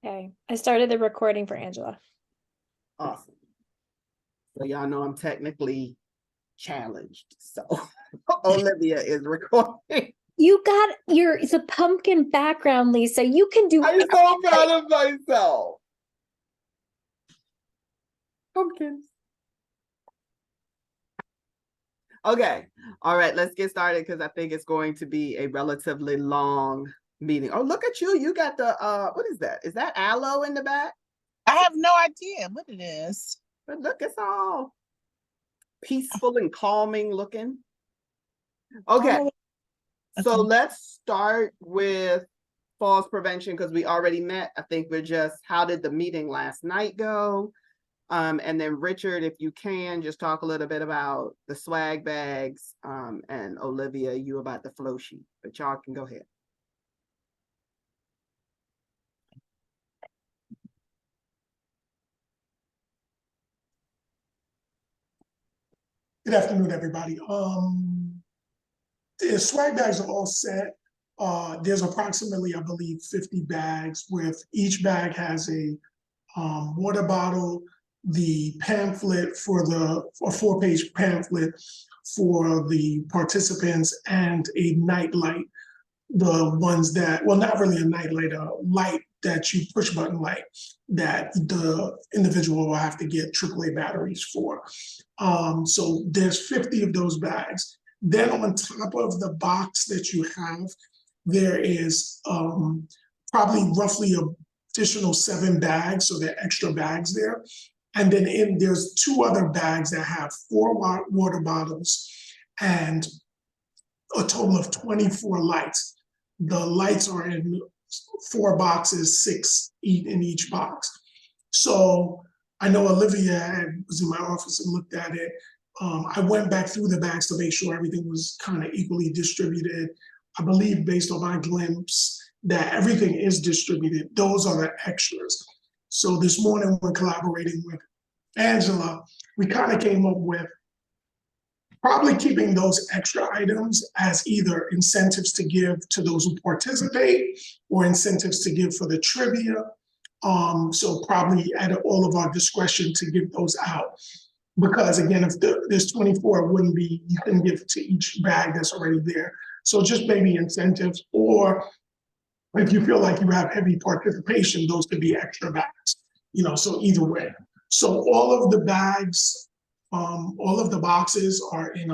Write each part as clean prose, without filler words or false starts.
Okay, I started the recording for Angela. Awesome. So y'all know I'm technically challenged. So Olivia is recording. It's a pumpkin background, Lisa. You can do I'm so proud of myself. Pumpkins. Okay. All right, let's get started because I think it's going to be a relatively long meeting. Oh, look at you. You got the what is that? Is that aloe in the back? I have no idea what it is. But look, it's all peaceful and calming looking. Okay. So let's start with falls prevention because we already met. I think we're just, how did the meeting last night go? And then Richard, if you can, just talk a little bit about the swag bags, and Olivia, you about the flow sheet, but y'all can go ahead. Good afternoon, everybody. The swag bags are all set. There's approximately, I believe, 50 bags with each bag has a water bottle, the pamphlet for a 4-page pamphlet for the participants, and a night light. The ones that, well, not really a night light, a light that you push button light that the individual will have to get AAA batteries for. So there's 50 of those bags. Then on top of the box that you have, there is probably roughly additional 7 bags, so there are extra bags there. And then there's 2 other bags that have 4 water bottles and a total of 24 lights. The lights are in 4 boxes, 6 in each box. So I know Olivia was in my office and looked at it. I went back through the bags to make sure everything was kind of equally distributed. I believe based on my glimpse that everything is distributed. Those are the extras. So this morning when collaborating with Angela, we kind of came up with probably keeping those extra items as either incentives to give to those who participate or incentives to give for the trivia. So probably at all of our discretion to give those out. Because again, if there's 24, it wouldn't be, you can give to each bag that's already there. So just maybe incentives, or if you feel like you have heavy participation, those could be extra bags, so either way. So all of the bags, all of the boxes are in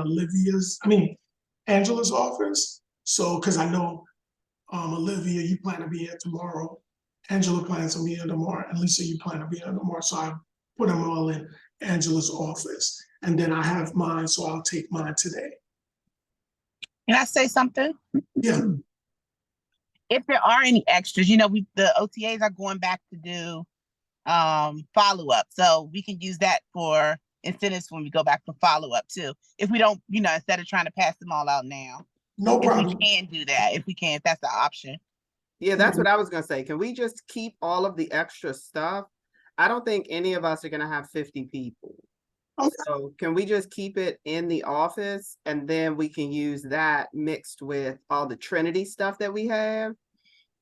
Angela's office. So, cause I know, Olivia, you plan to be here tomorrow. Angela plans to be here tomorrow, and Lisa, you plan to be here tomorrow. So I put them all in Angela's office, and then I have mine, so I'll take mine today. Can I say something? Yeah. If there are any extras, the OTAs are going back to do follow-up. So we can use that for incentives when we go back for follow-up too. If we don't, instead of trying to pass them all out now. No problem. If we can do that, if that's the option. Yeah, that's what I was gonna say. Can we just keep all of the extra stuff? I don't think any of us are gonna have 50 people. Okay. So can we just keep it in the office and then we can use that mixed with all the Trinity stuff that we have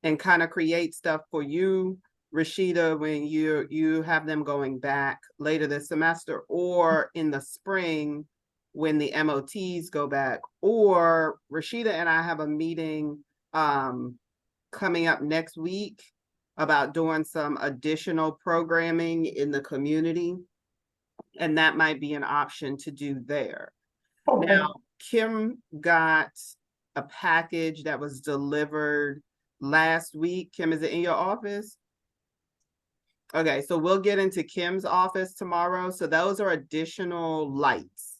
and kind of create stuff for you, Rashida, when you have them going back later this semester or in the spring when the MOTs go back, or Rashida and I have a meeting coming up next week about doing some additional programming in the community. And that might be an option to do there. Okay. Now, Kim got a package that was delivered last week. Kim, is it in your office? Okay, so we'll get into Kim's office tomorrow. So those are additional lights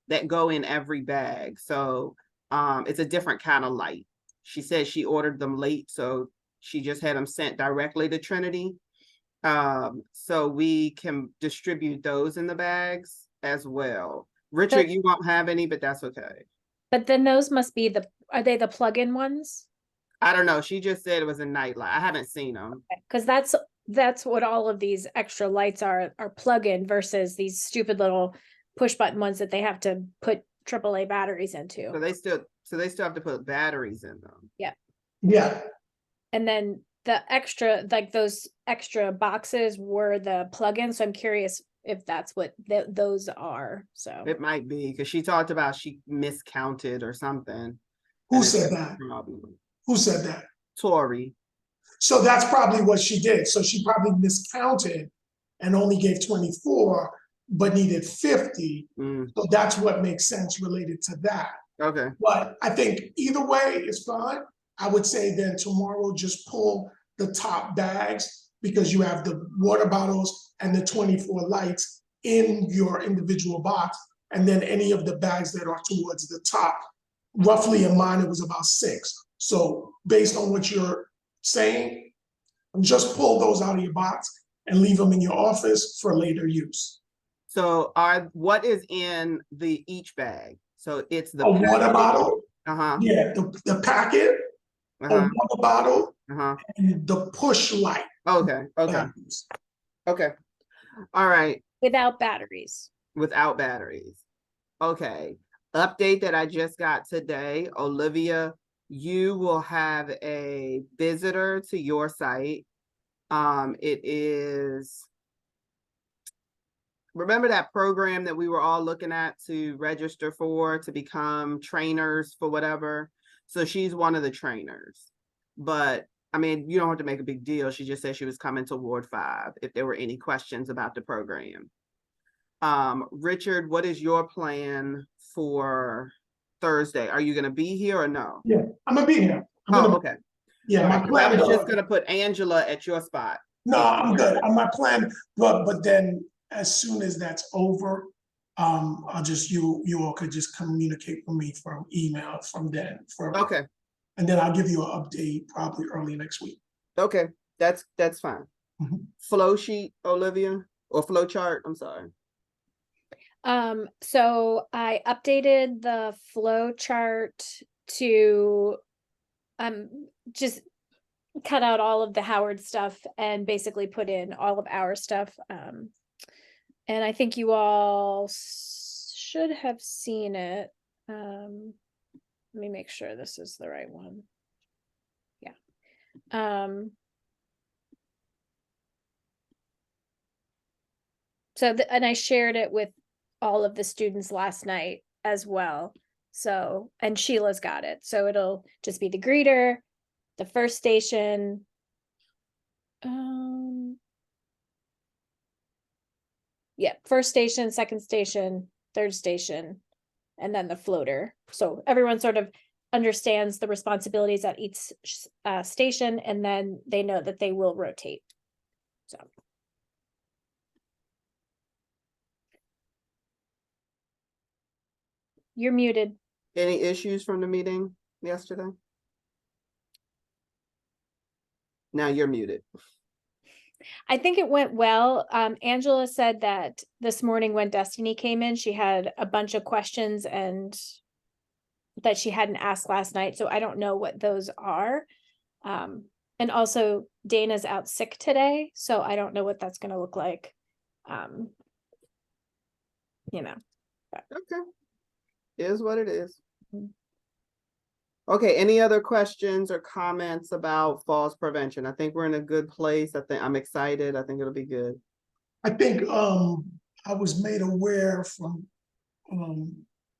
that go in every bag. So it's a different kind of light. She said she ordered them late, so she just had them sent directly to Trinity. So we can distribute those in the bags as well. Richard, you won't have any, but that's okay. But then those must be are they the plug-in ones? I don't know. She just said it was a nightlight. I haven't seen them. Because that's what all of these extra lights are plug-in versus these stupid little push button ones that they have to put AAA batteries into. So they still have to put batteries in them. Yeah. Yeah. And then the extra, like those extra boxes were the plugins, so I'm curious if that's what those are, so. It might be, because she talked about she miscounted or something. Who and it's said a that? problem. Who said that? Tori. So that's probably what she did. So she probably miscounted and only gave 24, but needed 50. Mm, So that's what makes sense related to that. okay, But I think either way is fine. I would say then tomorrow, just pull the top bags because you have the water bottles and the 24 lights in your individual box. And then any of the bags that are towards the top, roughly in mine, it was about 6. So based on what you're saying, just pull those out of your box and leave them in your office for later use. so what is in each bag? So it's the A water packet. bottle, Uh-huh, yeah, the packet, a uh-huh, water bottle, uh-huh. and the push light. Okay, okay, okay. All right, Without batteries. without batteries. Okay, update that I just got today, Olivia, you will have a visitor to your site. It is, remember that program that we were all looking at to register for, to become trainers for whatever? So she's one of the trainers, but I mean, you don't have to make a big deal. She just said she was coming to Ward 5 if there were any questions about the program. Richard, what is your plan for Thursday? Are you gonna be here or no? Yeah, I'm gonna be here. Oh, okay. Yeah, All my right, 'cause I plan. was just gonna put Angela at your spot. No, I'm good. My plan, but then as soon as that's over, I'll just you all could just communicate with me from email from then Okay, and then I'll give you an update probably early next week. okay, that's fine. Mhm. Flow sheet, Olivia, or flow chart, I'm sorry. So I updated the flow chart to just cut out all of the Howard stuff and basically put in all of our stuff. And I think you all should have seen it. Let me make sure this is the right one. Yeah. So, and I shared it with all of the students last night as well. So, and Sheila's got it. So it'll just be the greeter, the first station. Yeah, first station, second station, third station, and then the floater. So everyone sort of understands the responsibilities at each station, and then they know that they will rotate. So. You're muted. Any issues from the meeting yesterday? Now you're muted. I think it went well. Angela said that this morning when Destiny came in, she had a bunch of questions and that she hadn't asked last night. So I don't know what those are. And also Dana's out sick today. So I don't know what that's going to look like. You know. But. Okay. Is what it is. Okay, any other questions or comments about falls prevention? I think we're in a good place. I'm excited. I think it'll be good. I think I was made aware from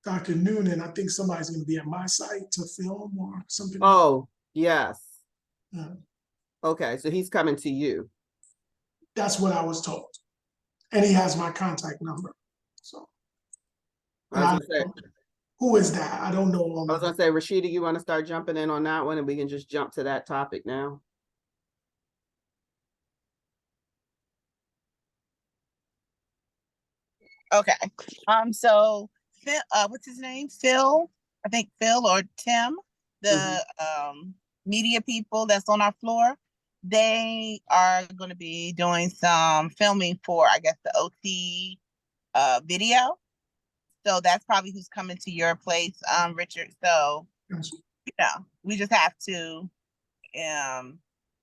Dr. Noonan, I think somebody's gonna be at my site to film or something. Oh, yes. Yeah. Okay, so he's coming to you. That's what I was told. And he has my contact number. So who is that? I don't know all I was of gonna say, Rashida, you want to start jumping in on that one and we can just jump to that topic now? Okay. So Phil, what's his name? Phil, I think Phil or Tim, the media people that's on our floor, they are going to be doing some filming for, I guess, the OT video. So that's probably who's coming to your place, Richard. So, you know, we just have to,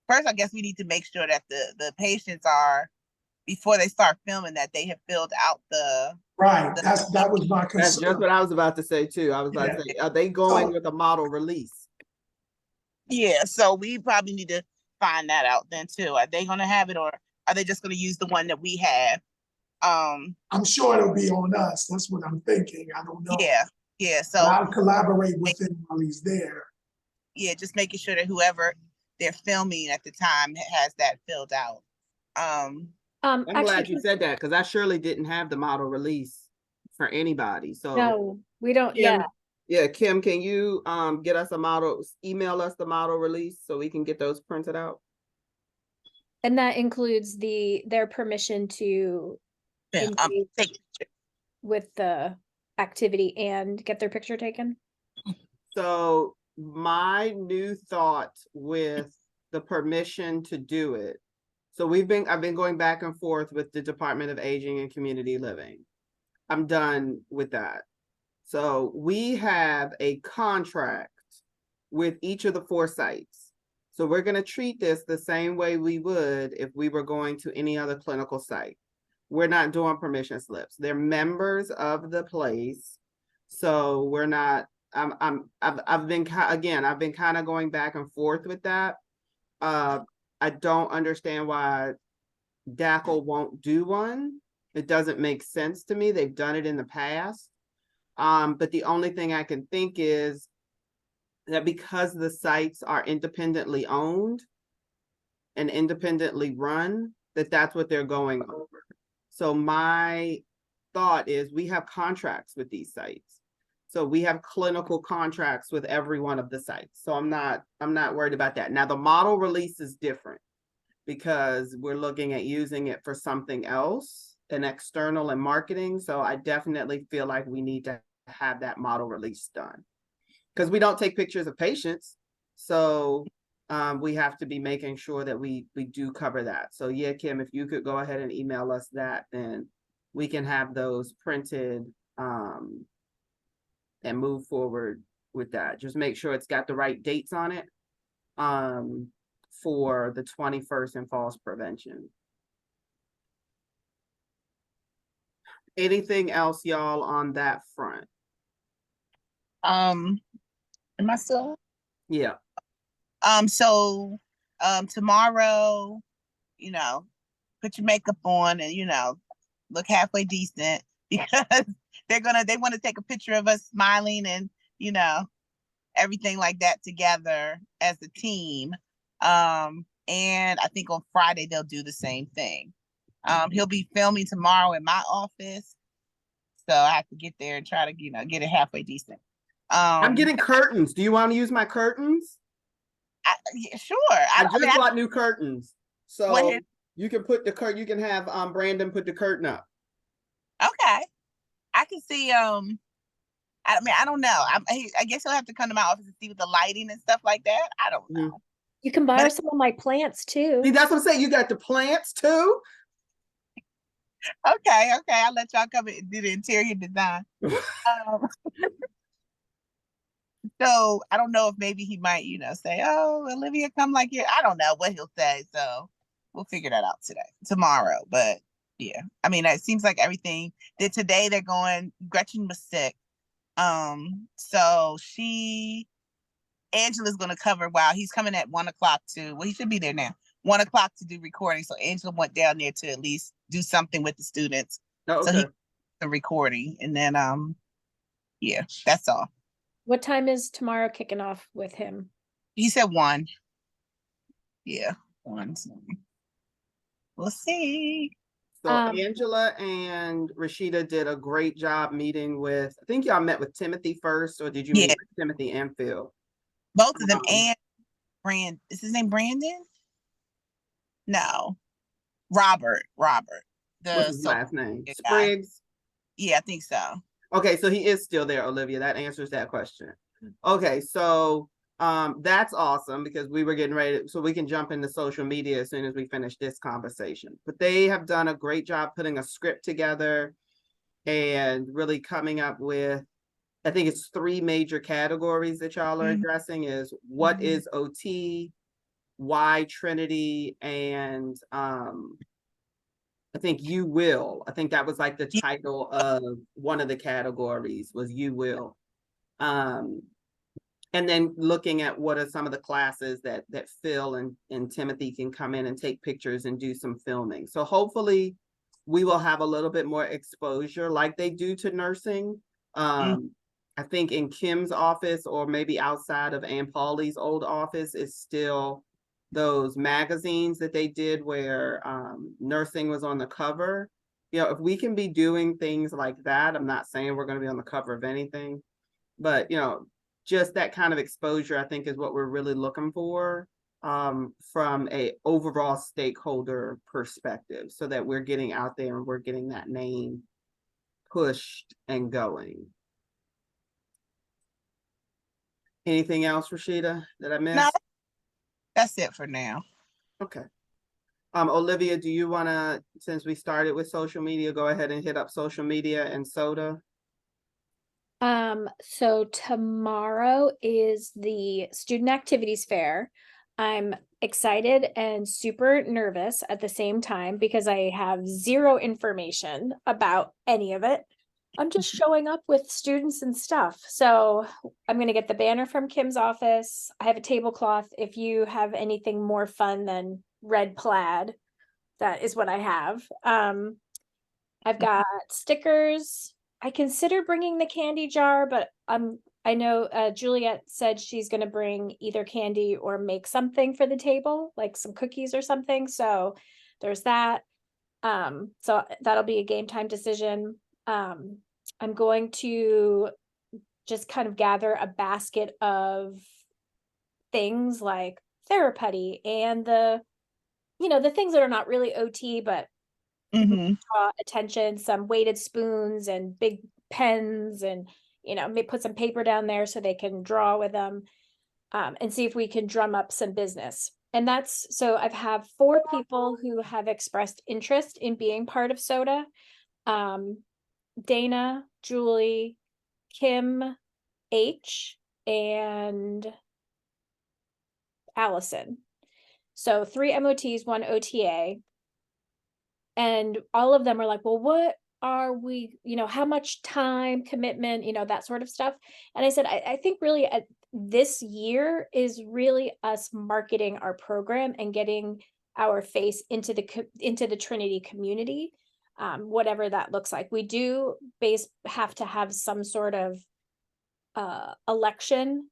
first, I guess we need to make sure that the patients are, before they start filming, that they have filled out the. Right, that was my concern. That's just what I was about to say too. I was about to say, are they going with a model release? Yeah, so we probably need to find that out then too. Are they gonna have it, or are they just gonna use the one that we have? I'm sure it'll be on us. That's what I'm thinking. I don't know. Yeah, yeah. But So I'll collaborate with him while he's there. yeah, just making sure that whoever they're filming at the time has that filled out. I'm glad Actually, you said that, because I surely didn't have the model release for anybody, so. no, we don't, Kim, yeah. yeah, Kim, can you get us a model, email us the model release so we can get those printed out? And that includes their permission to Yeah, engage take with the activity and get their picture taken? So my new thought with the permission to do it. So I've been going back and forth with the Department of Aging and Community Living. I'm done with that. So we have a contract with each of the 4 sites. So we're going to treat this the same way we would if we were going to any other clinical site. We're not doing permission slips. They're members of the place. So we're not, I've been kind of going back and forth with that. I don't understand why DACL won't do one. It doesn't make sense to me. They've done it in the past. But the only thing I can think is that because the sites are independently owned and independently run, that's what they're going over. So my thought is we have contracts with these sites. So we have clinical contracts with every one of the sites. So I'm not worried about that. Now the model release is different because we're looking at using it for something else, an external and marketing. So I definitely feel like we need to have that model release done because we don't take pictures of patients. So we have to be making sure that we do cover that. So yeah, Kim, if you could go ahead and email us that, then we can have those printed and move forward with that. Just make sure it's got the right dates on it for the 21st and falls prevention. Anything else, y'all, on that front? am I still? Yeah. So tomorrow, put your makeup on and look halfway decent because they want to take a picture of us smiling and everything like that together as a team. And I think on Friday they'll do the same thing. He'll be filming tomorrow in my office, so I have to get there and try to get it halfway decent. I'm getting curtains. Do you want to use my curtains? Yeah, sure. I just bought new curtains, so What you can put the curtain. You can have Brandon put the curtain up. Okay, I can see. I mean, I don't know. I guess he'll have to come to my office and see with the lighting and stuff like that. I don't know. You can borrow some of my plants too. See, that's what I'm saying. You got the plants too. Okay. I'll let y'all come and do the interior design. So I don't know if maybe he might, say, "Oh, Olivia, come like here." I don't know what he'll say. So we'll figure that out tomorrow. But yeah, I mean, it seems like everything that today they're going. Gretchen was sick. So Angela's going to cover while he's coming at 1:00 well, he should be there now. 1:00 to do recording. So Angela went down there to at least do something with the students. Oh, okay. So he the recording and then, yeah, that's all. What time is tomorrow kicking off with him? He said 1. Yeah, 1. So we'll see. So Angela and Rashida did a great job meeting with, I think y'all met with Timothy first, or did you meet with Timothy and Phil? Both of them. And is his name Brandon? No. Robert. What's his last name? Spriggs? Yeah, I think so. Okay, so he is still there, Olivia. That answers that question. Okay, so that's awesome because we were getting ready so we can jump into social media as soon as we finish this conversation. But they have done a great job putting a script together and really coming up with, I think it's 3 major categories that y'all are addressing is what is OT, why Trinity, and I think you will. I think that was like the title of one of the categories was you will. And then looking at what are some of the classes that Phil and Timothy can come in and take pictures and do some filming. So hopefully we will have a little bit more exposure like they do to nursing. I think in Kim's office or maybe outside of Ann Paulie's old office is still those magazines that they did where nursing was on the cover. You know, if we can be doing things like that, I'm not saying we're going to be on the cover of anything, but you know, just that kind of exposure, I think, is what we're really looking for from a overall stakeholder perspective, so that we're getting out there and we're getting that name pushed and going. Anything else, Rashida, that I missed? No, that's it for now. Okay. Olivia, do you want to, since we started with social media, go ahead and hit up social media and SOTA? So tomorrow is the Student Activities Fair. I'm excited and super nervous at the same time because I have zero information about any of it. I'm just showing up with students and stuff. So I'm going to get the banner from Kim's office. I have a tablecloth. If you have anything more fun than red plaid, that is what I have. I've got stickers. I consider bringing the candy jar, but I know Juliet said she's going to bring either candy or make something for the table, like some cookies or something. So there's that. So that'll be a game time decision. I'm going to just kind of gather a basket of things like Theraputty and the things that are not really OT, but draw attention, some weighted spoons and big pens, and may put some paper down there so they can draw with them, and see if we can drum up some business. And so I've had 4 people who have expressed interest in being part of SOTA. Dana, Julie, Kim, H, and Allison. So 3 MOTs, 1 OTA. And all of them are like, well, what are we, how much time, commitment, that sort of stuff. And I said, I think really this year is really us marketing our program and getting our face into the Trinity community, whatever that looks like. We do have to have some sort of election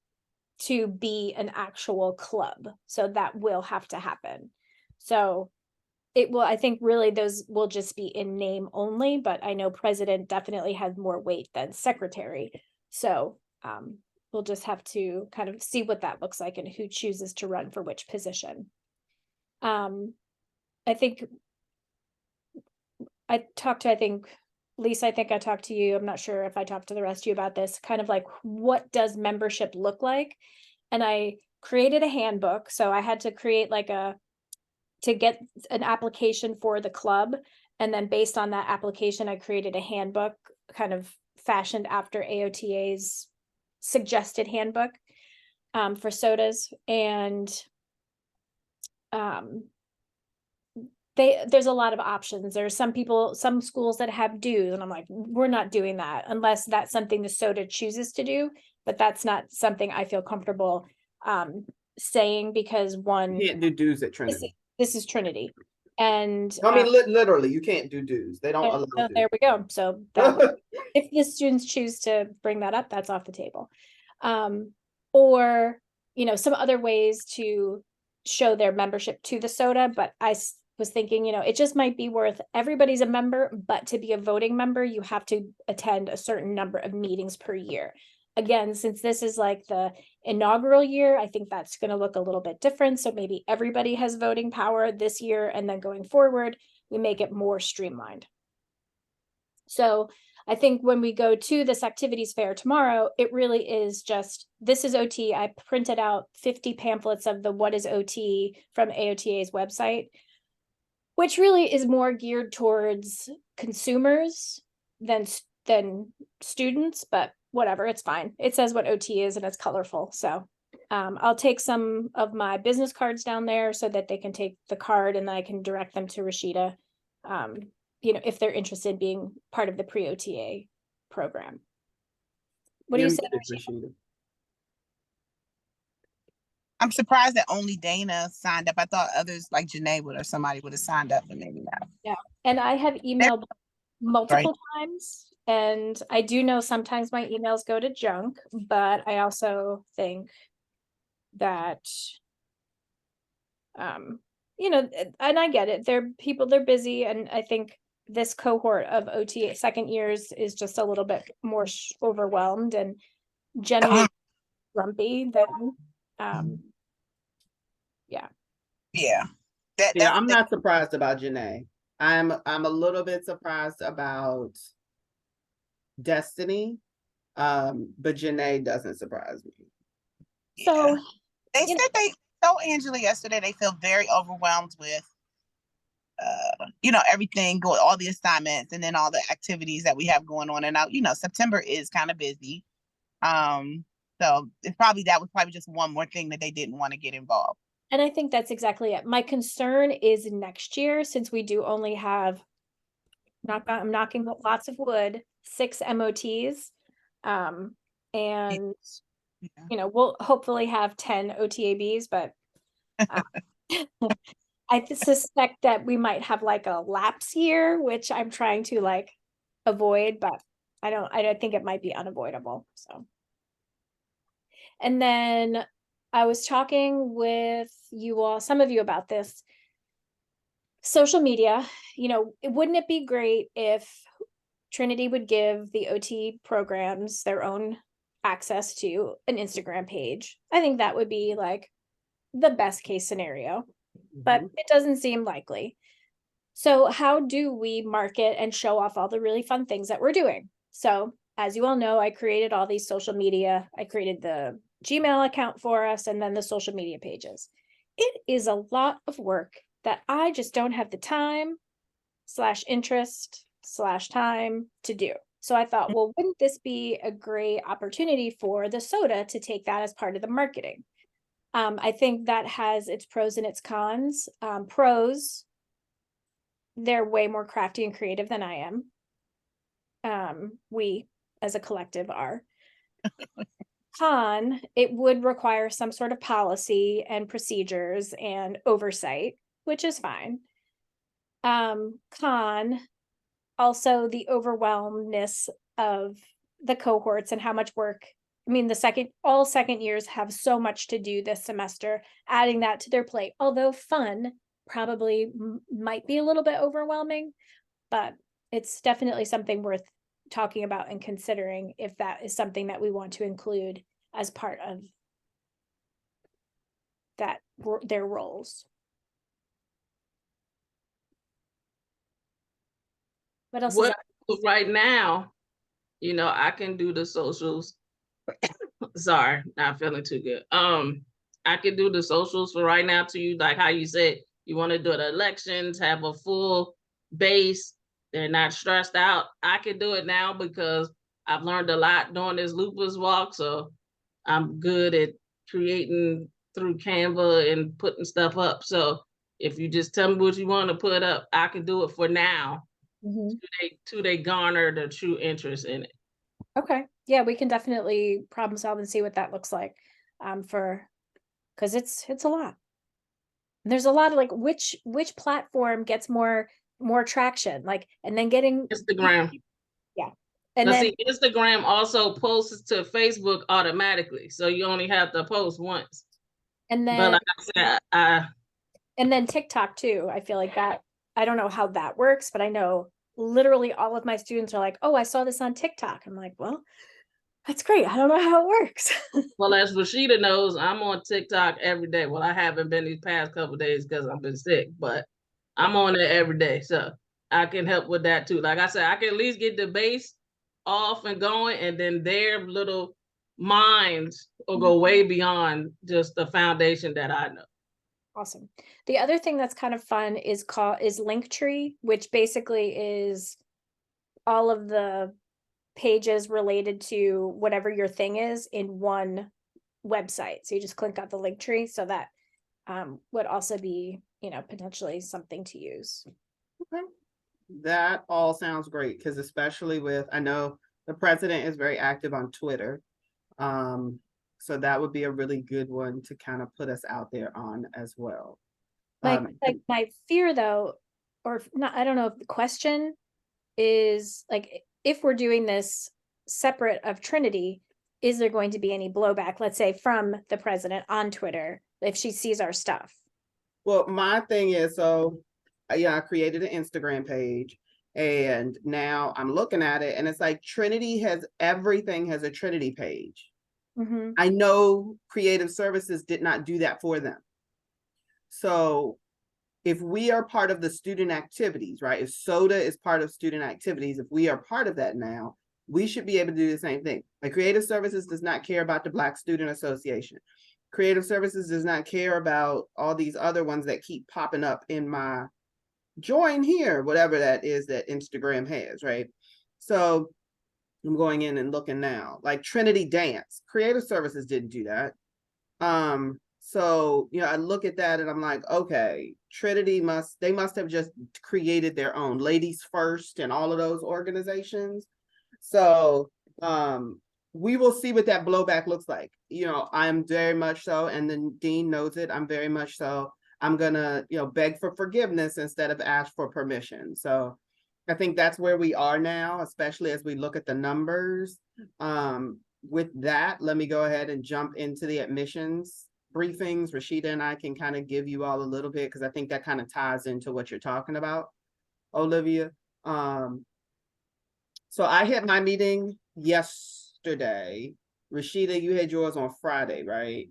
to be an actual club. So that will have to happen. So I think really those will just be in name only, but I know president definitely has more weight than secretary. So we'll just have to kind of see what that looks like and who chooses to run for which position. I think Lisa, I think I talked to you. I'm not sure if I talked to the rest of you about this, kind of like, what does membership look like? And I created a handbook. So I had to create to get an application for the club. And then based on that application, I created a handbook kind of fashioned after AOTA's suggested handbook for SOTAs. And there's a lot of options. There's some schools that have dues, and I'm like, we're not doing that unless that's something the SOTA chooses to do, but that's not something I feel comfortable saying, because You can't do dues at Trinity. This is Trinity. And I mean, literally, you can't do dues. They don't allow dues. There we go. So if the students choose to bring that up, that's off the table. Or, some other ways to show their membership to the SOTA, but I was thinking, it just might be worth, everybody's a member, but to be a voting member, you have to attend a certain number of meetings per year. Again, since this is like the inaugural year, I think that's going to look a little bit different. So maybe everybody has voting power this year, and then going forward, we make it more streamlined. So I think when we go to this activities fair tomorrow, it really is just, this is OT. I printed out 50 pamphlets of the what is OT from AOTA's website, which really is more geared towards consumers than students, but whatever, it's fine. It says what OT is and it's colorful. So I'll take some of my business cards down there so that they can take the card, and then I can direct them to Rashida, if they're interested in being part of the pre-OTA program. What do you say, Rashida? I'm surprised that only Dana signed up. I thought others like Janae would or somebody would have signed up, but maybe not. And I have emailed multiple Right. times, and I do know sometimes my emails go to junk, but I also think that, you know, and I get it. They're busy, and I think this cohort of OT second years is just a little bit more overwhelmed and generally grumpy than, yeah. Yeah. That Yeah, that's I'm not surprised about Janae. I'm a little bit surprised about Destiny. But Janae doesn't surprise me. So, they you said know, they told Angela yesterday they feel very overwhelmed with you know, everything going, all the assignments and then all the activities that we have going on. And now, you know, September is kind of busy. So it's probably that was probably just one more thing that they didn't want to get involved. and I think that's exactly it. My concern is next year, since we do only have, I'm knocking lots of wood, 6 MOTs. And Yeah. you know, we'll hopefully have 10 OTABs, but I suspect that we might have like a lapse year, which I'm trying to like avoid, but I don't think it might be unavoidable. So, and then I was talking with you all, some of you about this. Social media, you know, wouldn't it be great if Trinity would give the OT programs their own access to an Instagram page? I think that would be like the best case scenario, but Mhm. it doesn't seem likely. So how do we market and show off all the really fun things that we're doing? So as you all know, I created all these social media. I created the Gmail account for us and then the social media pages. It is a lot of work that I just don't have the time / interest / time to do. So I thought, well, wouldn't this be a great opportunity for the soda to take that as part of the marketing? I think that has its pros and its cons. Pros, they're way more crafty and creative than I am. We as a collective are. Con, it would require some sort of policy and procedures and oversight, which is fine. Con, also the overwhelmness of the cohorts and how much work. I mean, all second years have so much to do this semester, adding that to their plate, although fun probably might be a little bit overwhelming, but it's definitely something worth talking about and considering if that is something that we want to include as part of that, their roles. What else is What right now, you know, I can do the socials. Sorry, not feeling too good. I can do the socials for right now to you, like how you said you want to do the elections, have a full base. They're not stressed out. I can do it now because I've learned a lot during this lupus walk. So I'm good at creating through Canva and putting stuff up. So if you just tell me what you want to put up, I can do it for now. Till they garner the true interest in it. Okay. Yeah, we can definitely problem solve and see what that looks like. Because it's a lot. And there's a lot of like which platform gets more traction, like, and then getting Instagram. Yeah. And now then see, Instagram also posts to Facebook automatically, so you only have to post once. and But then like I said, and then TikTok too. I feel like that, I don't know how that works, but I know literally all of my students are like, "Oh, I saw this on TikTok." I'm like, "Well, that's great. I don't know how it works." well, as Rashida knows, I'm on TikTok every day. Well, I haven't been these past couple days because I've been sick, but I'm on it every day, so I can help with that too. Like I said, I can at least get the base off and going, and then their little minds will go way beyond just the foundation that I know. Awesome. The other thing that's kind of fun is Linktree, which basically is all of the pages related to whatever your thing is in one website. So you just click on the Linktree. So that would also be, you know, potentially something to use. Okay. That all sounds great because especially with, I know the president is very active on Twitter. So that would be a really good one to kind of put us out there on as well. Like my fear though, or not, I don't know if the question is like, if we're doing this separate of Trinity, is there going to be any blowback, let's say from the president on Twitter, if she sees our stuff? Well, my thing is, so yeah, I created an Instagram page and now I'm looking at it and it's like Trinity has everything has a Trinity page. Mm-hmm. I know Creative Services did not do that for them. So if we are part of the student activities, right? If SOTA is part of student activities, if we are part of that now, we should be able to do the same thing. Like Creative Services does not care about the Black Student Association. Creative Services does not care about all these other ones that keep popping up in my join here, whatever that is that Instagram has, right? So I'm going in and looking now, like Trinity Dance, Creative Services didn't do that. So, you know, I look at that and I'm like, okay, Trinity must have just created their own Ladies First and all of those organizations. So, we will see what that blowback looks like. You know, I'm very much so, and then Dean knows it, I'm very much so, I'm gonna, you know, beg for forgiveness instead of ask for permission. So I think that's where we are now, especially as we look at the numbers. With that, let me go ahead and jump into the admissions briefings. Rashida and I can kind of give you all a little bit because I think that kind of ties into what you're talking about, Olivia. So I had my meeting yesterday. Rashida, you had yours on Friday, right?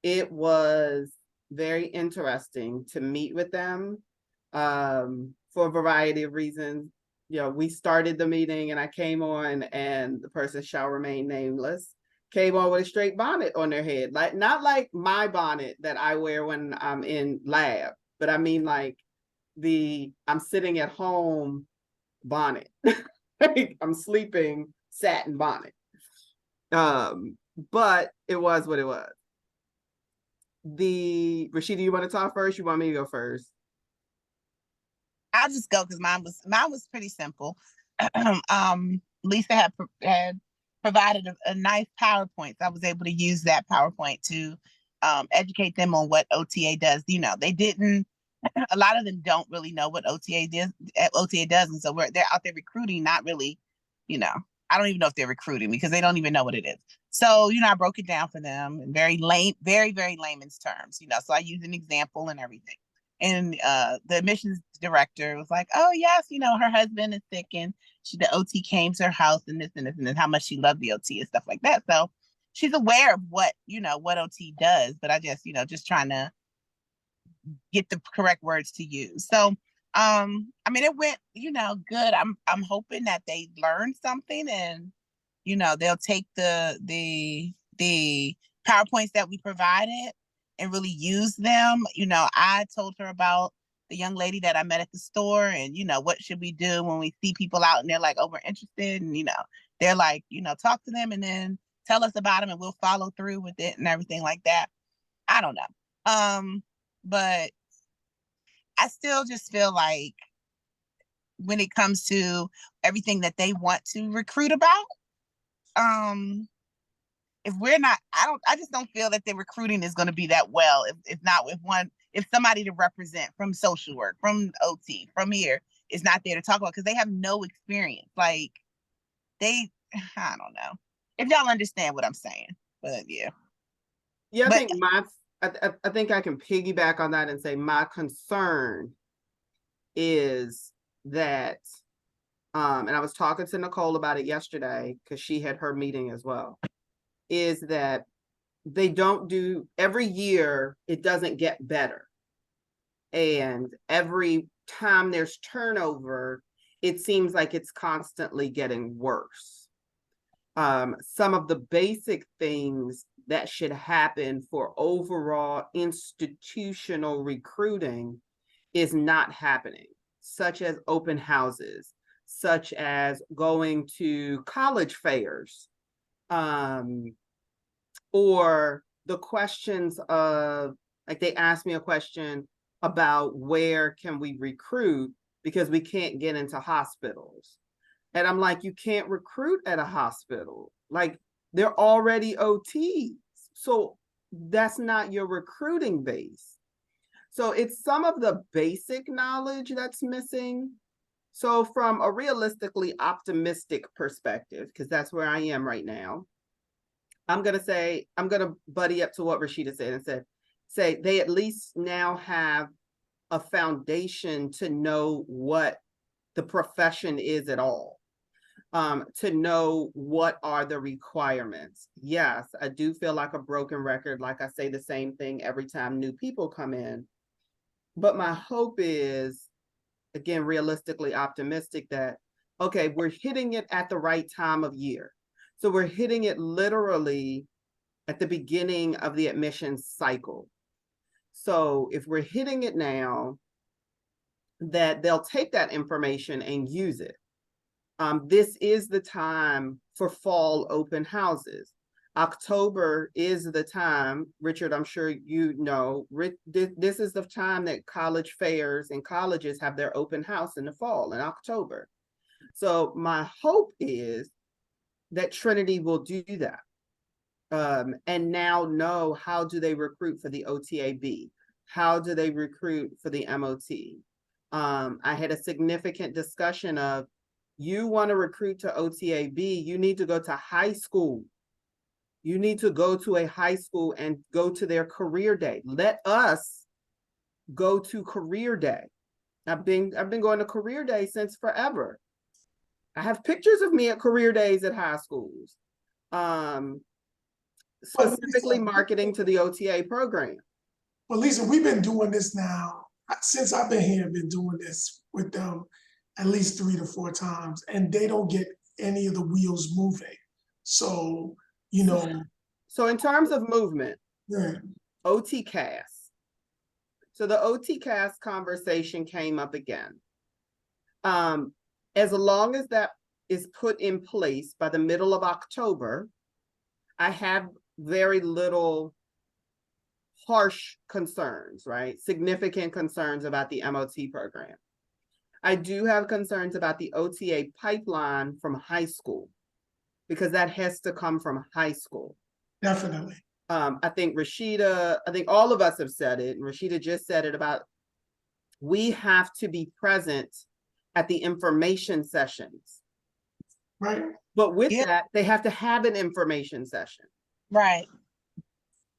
It was very interesting to meet with them for a variety of reasons. You know, we started the meeting and I came on and the person shall remain nameless came on with a straight bonnet on their head. Like, not like my bonnet that I wear when I'm in lab, but I mean like the I'm sitting at home bonnet. Like, I'm sleeping satin bonnet. But it was what it was. Rashida, you want to talk first? You want me to go first? I'll just go because mine was pretty simple. Lisa had provided a nice PowerPoint. So I was able to use that PowerPoint to educate them on what OTA does. You know, they didn't. A lot of them don't really know what OTA does, and so they're out there recruiting, not really. You know, I don't even know if they're recruiting because they don't even know what it is. So, you know, I broke it down for them in very layman's terms. You know, so I used an example and everything. And the admissions director was like, "Oh yes, you know, her husband is sick, and the OT came to her house, and this and this and this, how much she loved the OT and stuff like that." So she's aware of what OT does, but I just just trying to get the correct words to use. So I mean, it went good. I'm hoping that they learned something, and they'll take the PowerPoints that we provided and really use them. I told her about the young lady that I met at the store, and what should we do when we see people out and they're like, oh, we're interested, and they're like, talk to them and then tell us about them and we'll follow through with it and everything like that. I don't know. But I still just feel like when it comes to everything that they want to recruit about, if we're not, I just don't feel that the recruiting is going to be that well. If somebody to represent from social work, from OT, from here is not there to talk about because they have no experience. Like I don't know if y'all understand what I'm saying, but yeah. Yeah, I think I can piggyback on that and say my concern is that, and I was talking to Nicole about it yesterday because she had her meeting as well, is that they don't do every year, it doesn't get better. And every time there's turnover, it seems like it's constantly getting worse. Some of the basic things that should happen for overall institutional recruiting is not happening, such as open houses, such as going to college fairs, or the questions of, like, they asked me a question about where can we recruit because we can't get into hospitals. And I'm like, you can't recruit at a hospital. Like, They're already OTs. So that's not your recruiting base. So it's some of the basic knowledge that's missing. So from a realistically optimistic perspective, because that's where I am right now, I'm going to buddy up to what Rashida said and say they at least now have a foundation to know what the profession is at all, to know what are the requirements. Yes, I do feel like a broken record, like I say the same thing every time new people come in. But my hope is, again, realistically optimistic that, okay, we're hitting it at the right time of year. So we're hitting it literally at the beginning of the admissions cycle. So if we're hitting it now, that they'll take that information and use it. This is the time for fall open houses. October is the time, Richard, I'm sure you know, this is the time that college fairs and colleges have their open house in the fall, in October. So my hope is that Trinity will do that. And now know, how do they recruit for the OTAB? How do they recruit for the MOT? I had a significant discussion of, you want to recruit to OTAB, you need to go to high school. You need to go to a high school and go to their career day. Let us go to career day. I've been going to career day since forever. I have pictures of me at career days at high schools. Specifically marketing to the OTA program. Well, Lisa, we've been doing this now, since I've been here, been doing this with them at least 3 to 4 times, and they don't get any of the wheels moving. So, you know. So in terms of movement, Yeah. OTCAS. So the OTCAS conversation came up again. As long as that is put in place by the middle of October, I have very little harsh concerns, right? Significant concerns about the MOT program. I do have concerns about the OTA pipeline from high school, because that has to come from high school. Definitely. I think all of us have said it, and Rashida just said it about, we have to be present at the information sessions. Right. But with that, they have to have an information session. Right.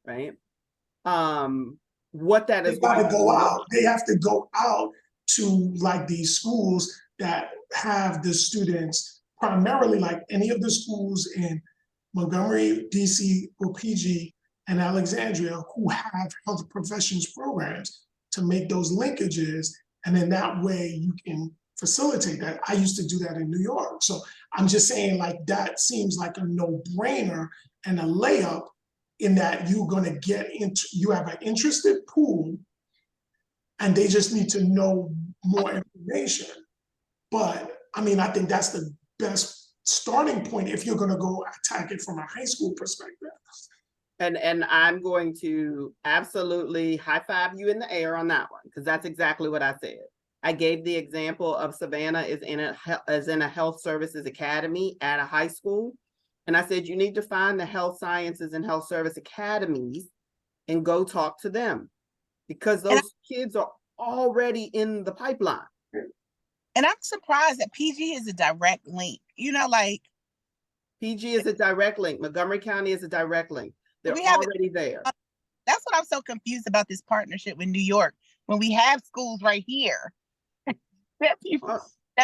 Right. What that They is gotta going to go look- out. They have to go out to like these schools that have the students, primarily like any of the schools in Montgomery, DC, or PG, and Alexandria, who have health professions programs, to make those linkages. And then that way you can facilitate that. I used to do that in New York. So I'm just saying, like, that seems like a no-brainer and a layup, in that you're gonna get into, you have an interested pool and they just need to know more information. But I mean, I think that's the best starting point if you're gonna go attack it from a high school perspective. And I'm going to absolutely high five you in the air on that one, because that's exactly what I said. I gave the example of Savannah is in a health services academy at a high school. And I said, you need to find the health sciences and health service academies and go talk to them, because those kids are already in the pipeline. And I'm surprised that PG is a direct link. You know, like PG is a direct link. Montgomery County is a direct link. They're already there. That's what I'm so confused about, this partnership with New York, when we have schools right here that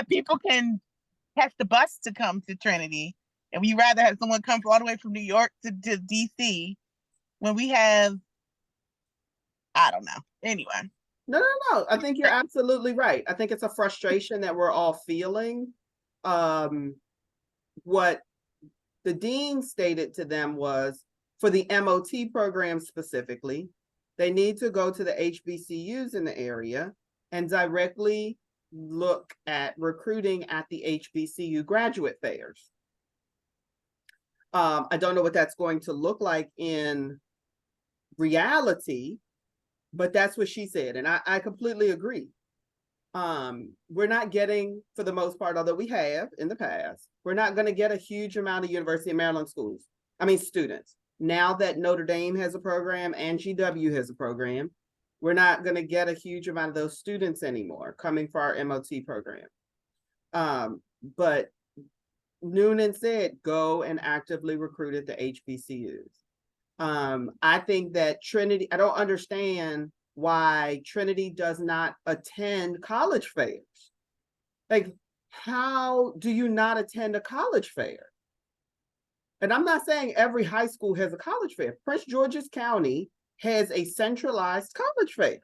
people can catch the bus to come to Trinity. And we rather have someone come all the way from New York to DC, when we have, I don't know. Anyway. No. I think you're absolutely right. I think it's a frustration that we're all feeling. What the dean stated to them was, for the MOT program specifically, they need to go to the HBCUs in the area and directly look at recruiting at the HBCU graduate fairs. I don't know what that's going to look like in reality, but that's what she said. And I completely agree. We're not getting, for the most part, although we have in the past, we're not going to get a huge amount of University of Maryland schools. students. Now that Notre Dame has a program and GW has a program, we're not going to get a huge amount of those students anymore coming for our MOT program. But Noonan said, go and actively recruit at the HBCUs. I think that Trinity, I don't understand why Trinity does not attend college fairs. Like, how do you not attend a college fair? And I'm not saying every high school has a college fair. Prince George's County has a centralized college fair.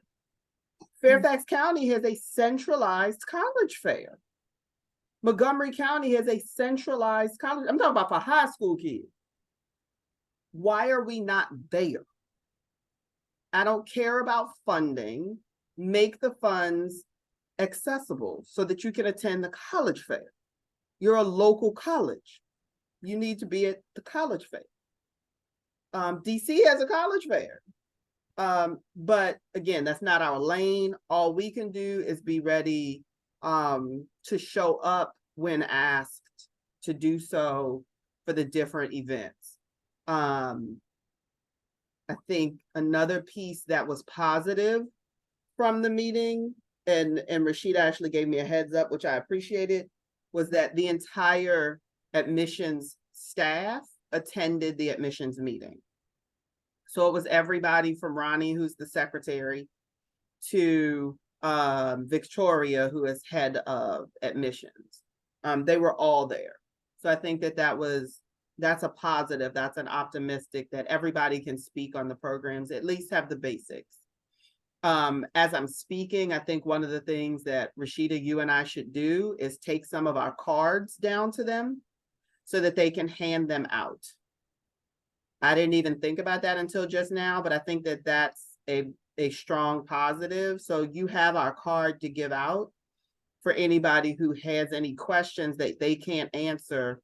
Fairfax County has a centralized college fair. Montgomery County has a centralized college. I'm talking about for high school kids. Why are we not there? I don't care about funding. Make the funds accessible so that you can attend the college fair. You're a local college. You need to be at the college fair. DC has a college fair. But again, that's not our lane. All we can do is be ready to show up when asked to do so for the different events. I think another piece that was positive from the meeting, and Rashida actually gave me a heads up, which I appreciated, was that the entire admissions staff attended the admissions meeting. So it was everybody from Ronnie, who's the secretary, to Victoria, who is head of admissions. They were all there. So I think that that's a positive, that's an optimistic, that everybody can speak on the programs, at least have the basics. As I'm speaking, I think one of the things that Rashida, you and I should do is take some of our cards down to them so that they can hand them out. I didn't even think about that until just now, but I think that that's a strong positive. So you have our card to give out for anybody who has any questions that they can't answer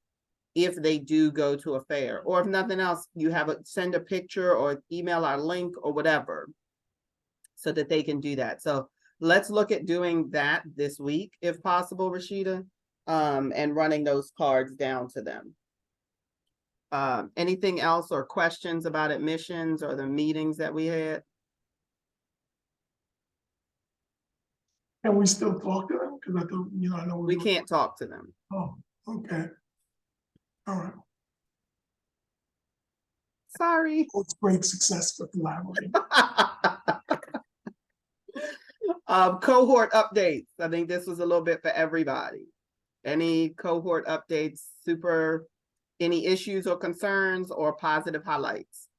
if they do go to a fair, or if nothing else, you have send a picture or email our link or whatever so that they can do that. So let's look at doing that this week, if possible, Rashida, and running those cards down to them. Anything else or questions about admissions or the meetings that we had? Can we still talk to them? Because I thought, I know We can't talk to them. Oh, okay. All right. Sorry. Well, it's great success for collaborating. Cohort updates. I think this was a little bit for everybody. Any cohort updates, any issues or concerns or positive highlights?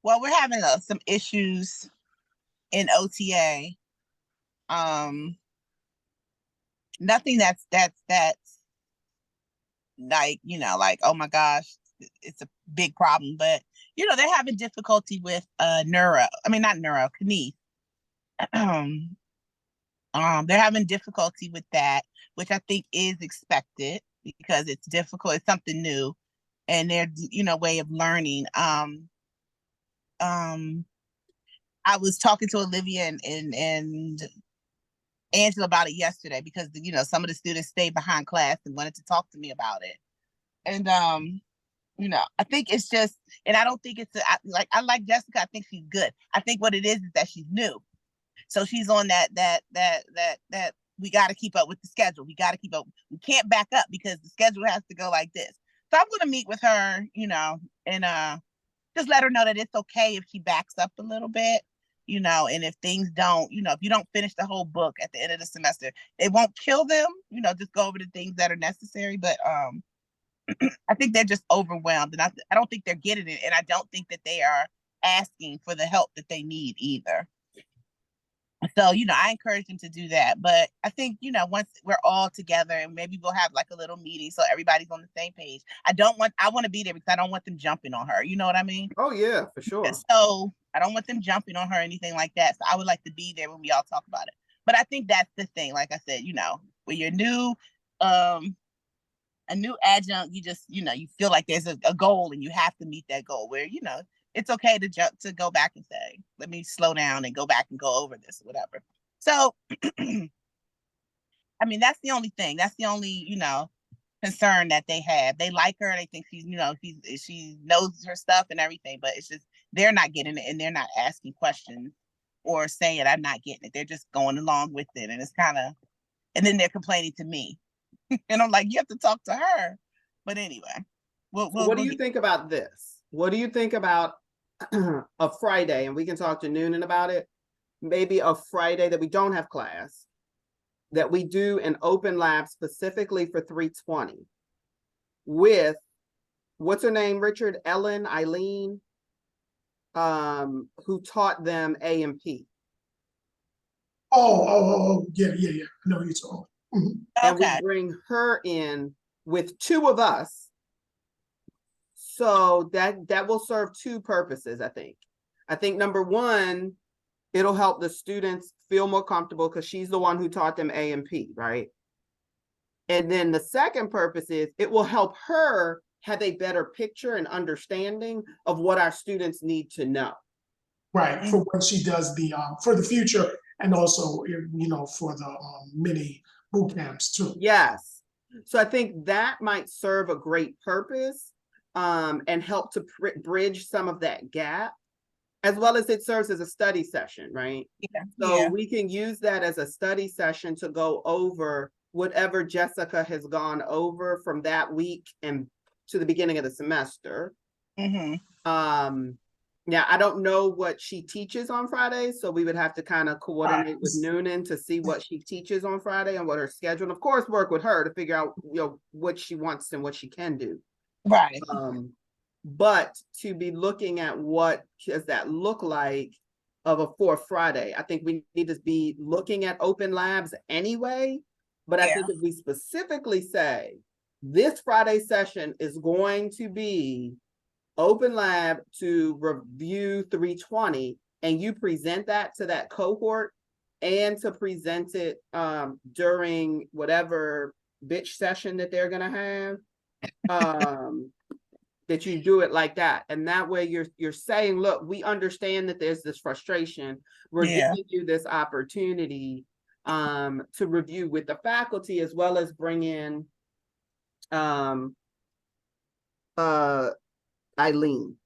Well, we're having some issues in OTA. Nothing that's like, like, oh my gosh, it's a big problem, but they're having difficulty with Knife. They're having difficulty with that, which I think is expected because it's difficult, it's something new, and their way of learning. I was talking to Olivia and Angela about it yesterday because some of the students stayed behind class and wanted to talk to me about it. And I think it's just, and I don't think it's I like Jessica. I think she's good. I think what it is that she's new, so she's on that we got to keep up with the schedule. We got to keep up. We can't back up because the schedule has to go like this. So I'm going to meet with her, and just let her know that it's okay if she backs up a little bit. And if things don't, if you don't finish the whole book at the end of the semester, it won't kill them, just go over the things that are necessary. But I think they're just overwhelmed, and I don't think they're getting it. And I don't think that they are asking for the help that they need either. So, I encourage them to do that. But I think, once we're all together and maybe we'll have like a little meeting so everybody's on the same page. I want to be there because I don't want them jumping on her. You know what I mean? Oh yeah, for sure. And so I don't want them jumping on her or anything like that. So I would like to be there when we all talk about it. But I think that's the thing. Like I said, when you're new, a new adjunct, you just, you feel like there's a goal and you have to meet that goal where, it's okay to go back and say, let me slow down and go back and go over this or whatever. So, I mean, that's the only thing. That's the only, concern that they have. They like her. They think she's, she knows her stuff and everything, but it's just they're not getting it and they're not asking questions or saying I'm not getting it. They're just going along with it, and it's kind of, and then they're complaining to me, and I'm like, you have to talk to her. But anyway, What do you think about this? What do you think about a Friday? And we can talk to Noonan about it. Maybe a Friday that we don't have class, that we do an open lab specifically for 320 with, what's her name, Richard, Eileen, who taught them A and P. Yeah. I know what you're talking. Mhm. And we Okay. bring her in with two of us. So that will serve two purposes, I think. I think number one, it'll help the students feel more comfortable because she's the one who taught them A and P, right? And then the second purpose is it will help her have a better picture and understanding of what our students need to know. Right, for when she does the, for the future, and also, for the mini boot camps too. Yes. So I think that might serve a great purpose, and help to bridge some of that gap, as well as it serves as a study session, right? Yeah. So we can use that as a study session to go over whatever Jessica has gone over from that week and to the beginning of the semester. Yeah, I don't know what she teaches on Fridays, so we would have to kind of coordinate with Noonan to see what she teaches on Friday and what her schedule, and of course, work with her to figure out, what she wants and what she can do. Right. But to be looking at what does that look like of a fourth Friday, I think we need to be looking at open labs anyway. But I think if we specifically say this Friday session is going to be open lab to review 320, and you present that to that cohort and to present it during whatever bitch session that they're gonna have, that you do it like that. And that way you're saying, look, we understand that there's this frustration. We're giving you this opportunity to review with the faculty, as well as bring in Eileen.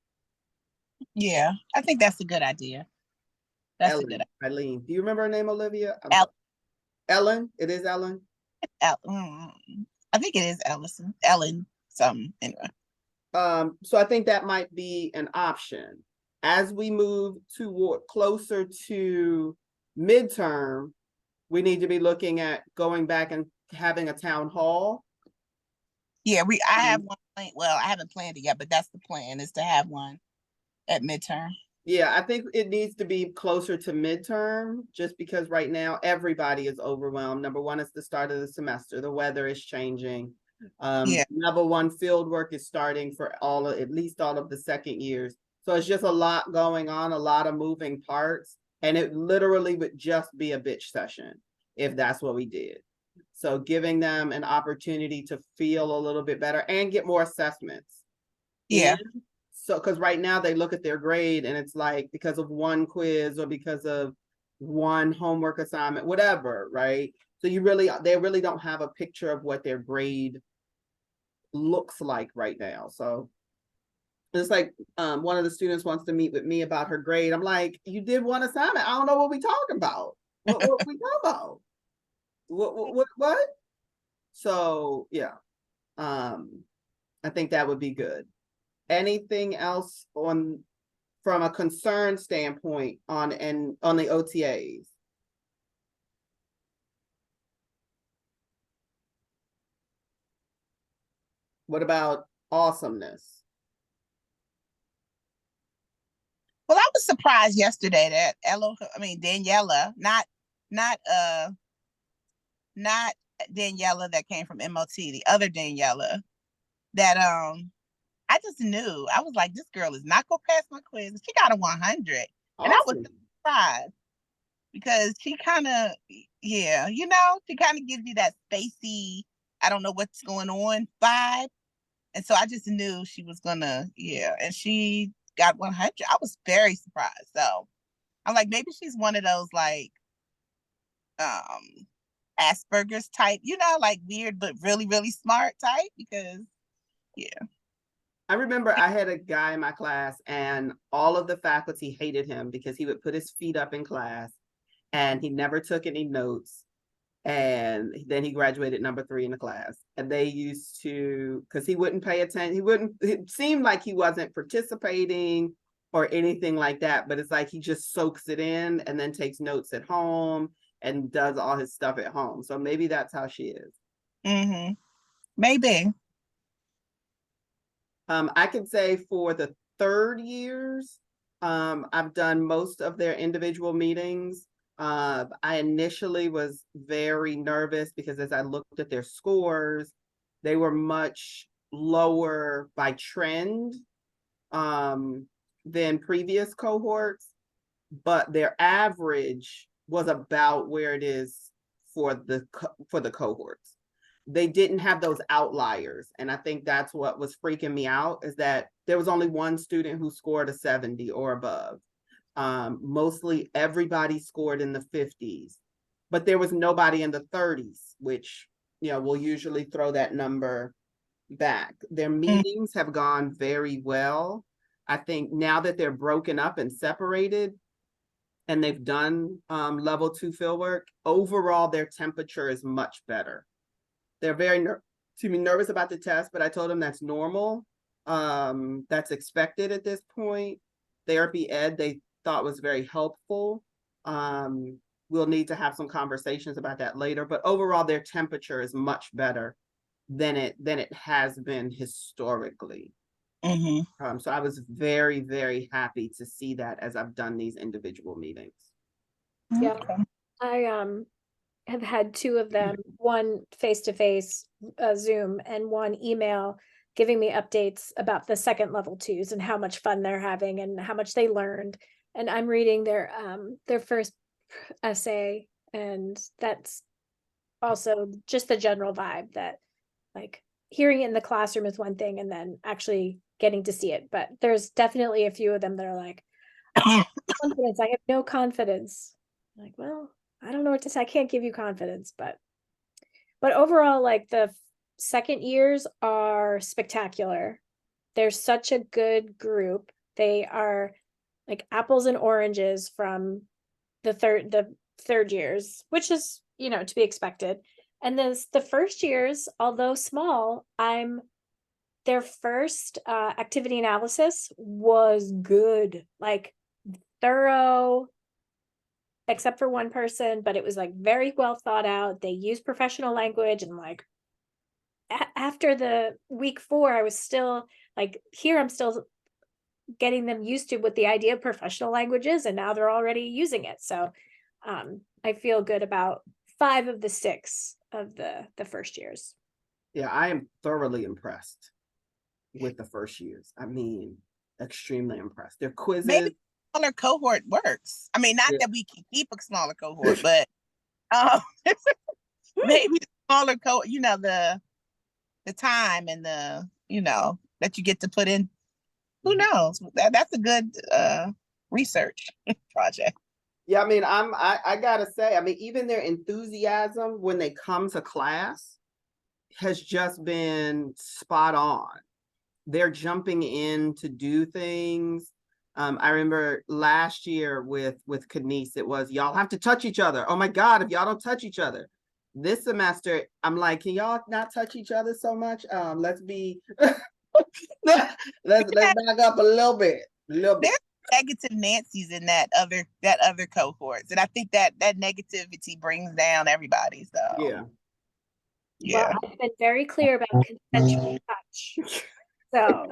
Yeah, I think that's a good idea. That's a good idea. Eileen. Do you remember her name, Olivia? Ellen. It is Ellen. I think it is Ellison. Ellen. Something anyway. So I think that might be an option as we move toward closer to midterm. We need to be looking at going back and having a town hall. Yeah, I have one. Well, I haven't planned it yet, but that's the plan, is to have one at midterm. Yeah, I think it needs to be closer to midterm, just because right now everybody is overwhelmed. Number one, it's the start of the semester. The weather is changing. Level 1 field work is starting for at least all of the second years. So it's just a lot going on, a lot of moving parts, and it literally would just be a bitch session if that's what we did. So giving them an opportunity to feel a little bit better and get more assessments. Yeah. So, because right now they look at their grade and it's like, because of one quiz or because of one homework assignment, whatever, right? So they really don't have a picture of what their grade looks like right now. So it's like, one of the students wants to meet with me about her grade. I'm like, you did one assignment. I don't know what we talking about. What we talking about? What? So yeah, I think that would be good. Anything else from a concern standpoint on the OTAs? What about awesomeness? Well, I was surprised yesterday that Daniela, not Daniela that came from MOT, the other Daniela, that I just knew. I was like, this girl is not gonna pass my quiz. She got a 100. Awesome. And I was surprised because she kind of, she kind of gives you that spacey, I don't know what's going on vibe. And so I just knew she was gonna, and she got 100. I was very surprised. So I'm like, maybe she's one of those, like, Asperger's type, like weird but really, really smart type because I remember I had a guy in my class and all of the faculty hated him because he would put his feet up in class and he never took any notes. And then he graduated number 3 in the class. And they used to, because he wouldn't pay attention, it seemed like he wasn't participating or anything like that. But it's like he just soaks it in and then takes notes at home and does all his stuff at home. So maybe that's how she is. Mm-hmm. Maybe. I can say for the 3rd years, I've done most of their individual meetings. I initially was very nervous because as I looked at their scores, they were much lower by trend than previous cohorts, but their average was about where it is for the cohorts. They didn't have those outliers. And I think that's what was freaking me out, is that there was only one student who scored a 70 or above. Mostly everybody scored in the 50s, but there was nobody in the 30s, which, will usually throw that number back. Their meetings have gone very well. I think now that they're broken up and separated, and they've done level 2 fieldwork, overall their temperature is much better. They're very nervous about the test, but I told them that's normal. That's expected at this point. Therapy ed, they thought was very helpful. We'll need to have some conversations about that later, but overall their temperature is much better than it has been historically. Mm-hmm. So I was very, very happy to see that as I've done these individual meetings. Yeah. Okay. I have had 2 of them, one face-to-face Zoom and one email, giving me updates about the second level 2s and how much fun they're having and how much they learned. And I'm reading their first essay, and that's also just the general vibe that, like, hearing it in the classroom is one thing and then actually getting to see it. But there's definitely a few of them that are like, confidence, I have no confidence. I'm like, well, I don't know what to say. I can't give you confidence, but overall, like, the second years are spectacular. They're such a good group. They are like apples and oranges from the third years, which is, to be expected. And the first years, although small, their first activity analysis was good, like thorough, except for one person, but it was like very well thought out. They used professional language, and like after the week 4, I was still like, here I'm still getting them used to what the idea of professional language is, and now they're already using it. So I feel good about 5 of the 6 of the first years. Yeah, I am thoroughly impressed with the first years. I mean, extremely impressed. Their quizzes. Maybe smaller cohort works. I mean, not that we can keep a smaller cohort, but maybe the smaller cohort, the time and the, that you get to put in. Who knows? That's a good research project. Yeah, I mean, I gotta say, I mean, even their enthusiasm when they come to class has just been spot on. They're jumping in to do things. I remember last year with Kanice, it was, y'all have to touch each other. Oh my God, if y'all don't touch each other. This semester, I'm like, can y'all not touch each other so much? Let's be, let's back up a little bit. There's negative Nancy's in that other cohorts, and I think that negativity brings down everybody. So yeah. Well, I've been very clear about consensual touch. So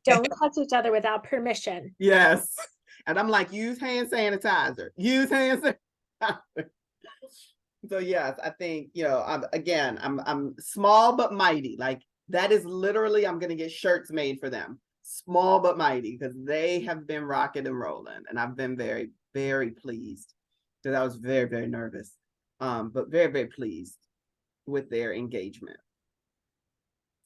don't touch each other without permission. Yes. And I'm like, use hand sanitizer. Use hand sanitizer. So yes, I think, I'm small but mighty. Like, that is literally, I'm gonna get shirts made for them. Small but mighty, because they have been rocking and rolling. And I've been very, very pleased, because I was very, very nervous. But very, very pleased with their engagement.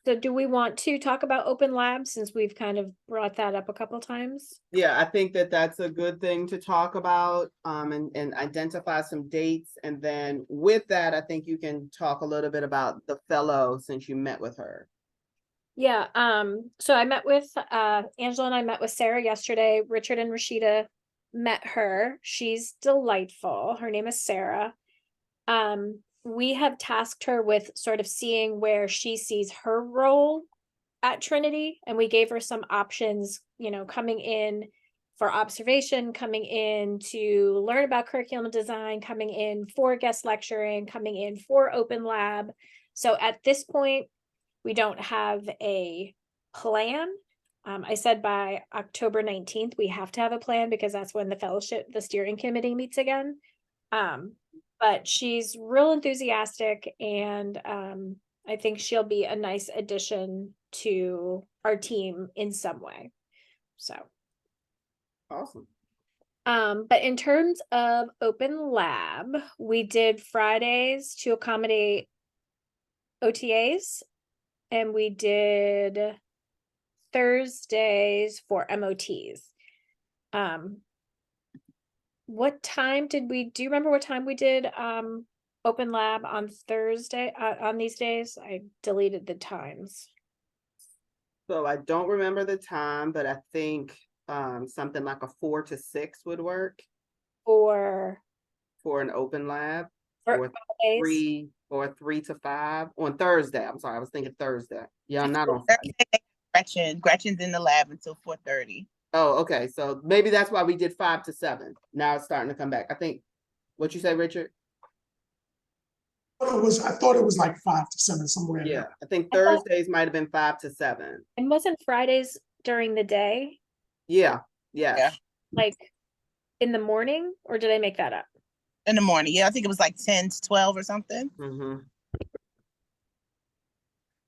So do we want to talk about open labs since we've kind of brought that up a couple times? Yeah, I think that that's a good thing to talk about, and identify some dates. And then with that, I think you can talk a little bit about the fellow since you met with her. Yeah, so I met with Angela and I met with Sarah yesterday. Richard and Rashida met her. She's delightful. Her name is Sarah. We have tasked her with sort of seeing where she sees her role at Trinity, and we gave her some options, you know, coming in for observation, coming in to learn about curriculum design, coming in for guest lecturing, coming in for open lab. So at this point, we don't have a plan. I said by October 19th, we have to have a plan because that's when the steering committee meets again. But she's real enthusiastic and I think she'll be a nice addition to our team in some way. So, Awesome. but in terms of open lab, we did Fridays to accommodate OTAs and we did Thursdays for MOTs. What time did we, do you remember what time we did open lab on Thursday on these days? I deleted the times. So I don't remember the time, but I think something like a 4 to 6 would work For for an open lab. for Or days. 3 to 5 on Thursday. I'm sorry, I was thinking Thursday. Yeah, I'm not on. Gretchen's in the lab until 4:30. Oh, okay. So maybe that's why we did 5 to 7. Now it's starting to come back. I think, what you say, Richard? I thought it was like 5 to 7 somewhere in Yeah, there. I think I thought- Thursdays might have been 5 to 7. And wasn't Fridays during the day, Yeah, yes. Yeah. like in the morning, or did I make that up? In the morning. Yeah, I think it was like 10 to 12 or something.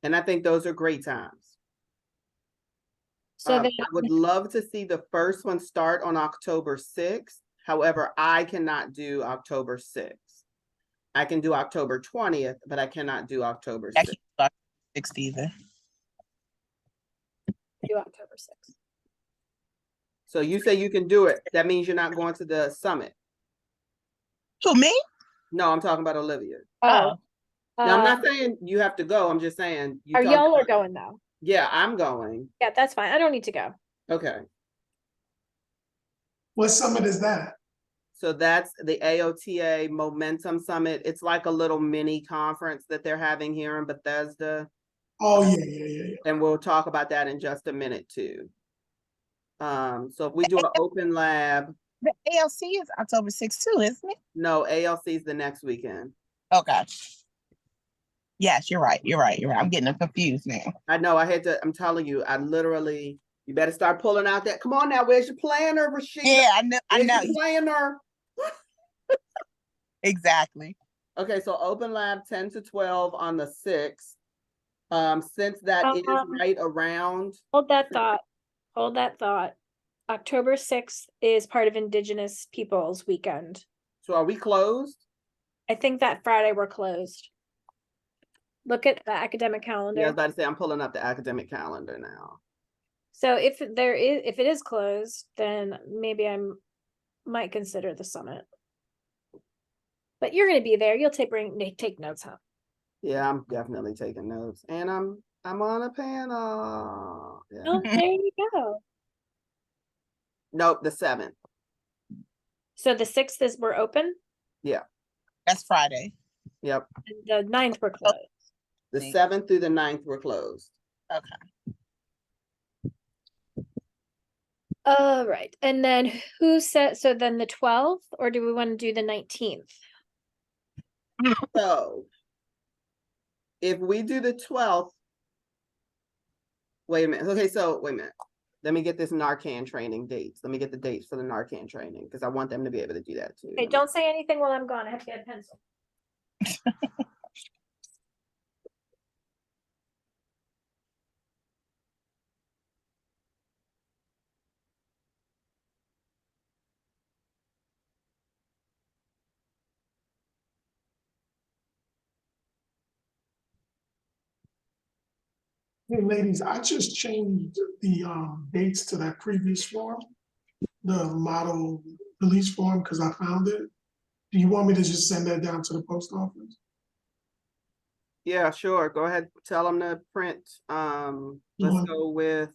And I think those are great times. So then, I would love to see the first one start on October 6th. However, I cannot do October 6th. I can do October 20th, but I cannot do October I 6th. can't do October 6th either. do October 6th. So you say you can do it. That means you're not going to the summit. Who, me? No, I'm talking about Olivia. Oh. Now, I'm not saying you have to go. I'm just saying. Are talked y'all are about- going though? Yeah, I'm going. Yeah, that's fine. I don't need to go. Okay. What summit is that? So that's the AOTA Momentum Summit. It's like a little mini conference that they're having here in Bethesda. Oh, yeah. And we'll talk about that in just a minute too. So if we do an open lab, The ALC is October 6th too, isn't it? no, ALC is the next weekend. Okay. Yes, you're right. I'm getting them confused now. I know I'm telling you, you better start pulling out that. Come on now, where's your planner, Rashida? Yeah, I know. Where's your planner? Exactly. Okay, so open lab 10 to 12 on the 6th. Since that is right around, Hold that thought. Hold that thought. October 6th is part of Indigenous Peoples Weekend. so are we closed? I think that Friday we're closed. Look at the academic Yeah, I was calendar. about to say, I'm pulling up the academic calendar now. So if it is closed, then maybe might consider the summit. But you're gonna be there. You'll take notes, huh? Yeah, I'm definitely taking notes, and I'm on a panel. Yeah. Oh, there you go. Nope, the 7th. So the 6th is we're open, That's Friday. Yep, and the 9th we're closed. the Thank- 7th through the 9th were closed. Okay. All right, and then who said, so then the 12th, or do we want to do the 19th? So if we do the 12th, wait a minute. Okay, so wait a minute. Let me get this Narcan training dates. Let me get the dates for the Narcan training because I want them to be able to do that too. Okay, don't say anything while I'm gone. I have to get a pencil. Hey, ladies, I just changed the dates to that previous form, the model release form, because I found it. Do you want me to just send that down to the post office? Yeah, sure. Go ahead. Tell them to print. Let's want- go with.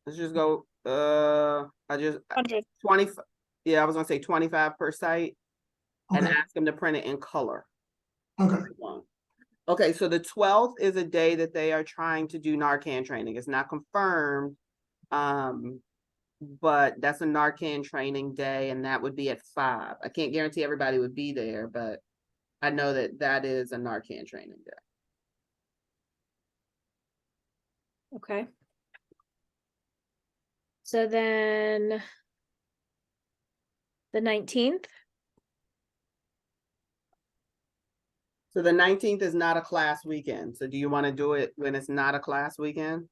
Let's just go, I just, 100. 20, yeah, I was gonna say 25 per site and Okay, ask them to print it in color. okay, Okay, so the 12th is a day that they are trying to do Narcan training. It's not confirmed. But that's a Narcan training day and that would be at 5. I can't guarantee everybody would be there, but I know that that is a Narcan training day. Okay. So then the 19th, So the 19th is not a class weekend. So do you want to do it when it's not a class weekend?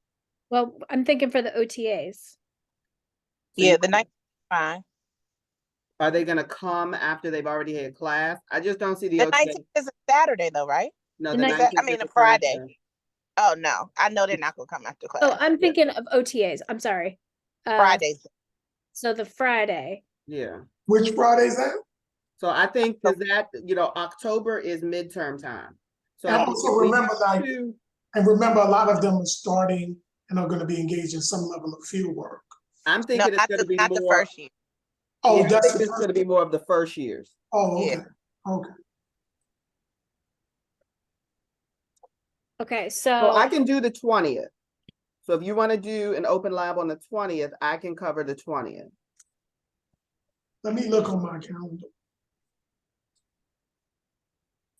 well, I'm thinking for the OTAs. So Yeah, you- the night, fine. Are they gonna come after they've already had class? I just don't see the The OTA. 19th is a Saturday though, right? No, the the 19th 19th I mean, is a class Friday. day. Oh, no, I know they're not gonna come after class. Oh, I'm thinking of OTAs. I'm sorry. Fridays. So the Friday. Yeah. which Friday is that? So I think that, October is midterm time. So And I think also if we remember, do like, two- and remember, a lot of them are starting and are gonna be engaged in some level of field work. I'm No, thinking it's gonna be not the more. first year. Oh, Yeah, I that's think the it's first, gonna be more of the first years. oh, Yeah. okay, okay. Okay, So I so can do the 20th. So if you want to do an open lab on the 20th, I can cover the 20th. Let me look on my calendar.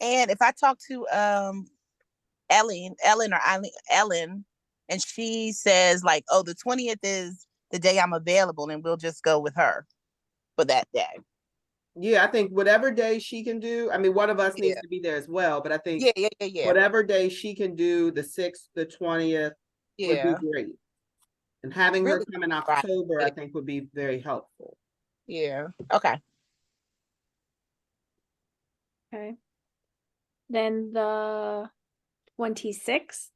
And if I talk to Ellen or Ellen, and she says like, oh, the 20th is the day I'm available, and we'll just go with her for that day. Yeah, I think whatever day she can do, I mean, one of us needs Yeah. to be there as well, but I think Yeah. whatever day she can do, the 6th, the 20th would be Yeah. great. And having her Really, come in Friday. October, I think would be very helpful. Yeah. Okay. okay. Then the 26th,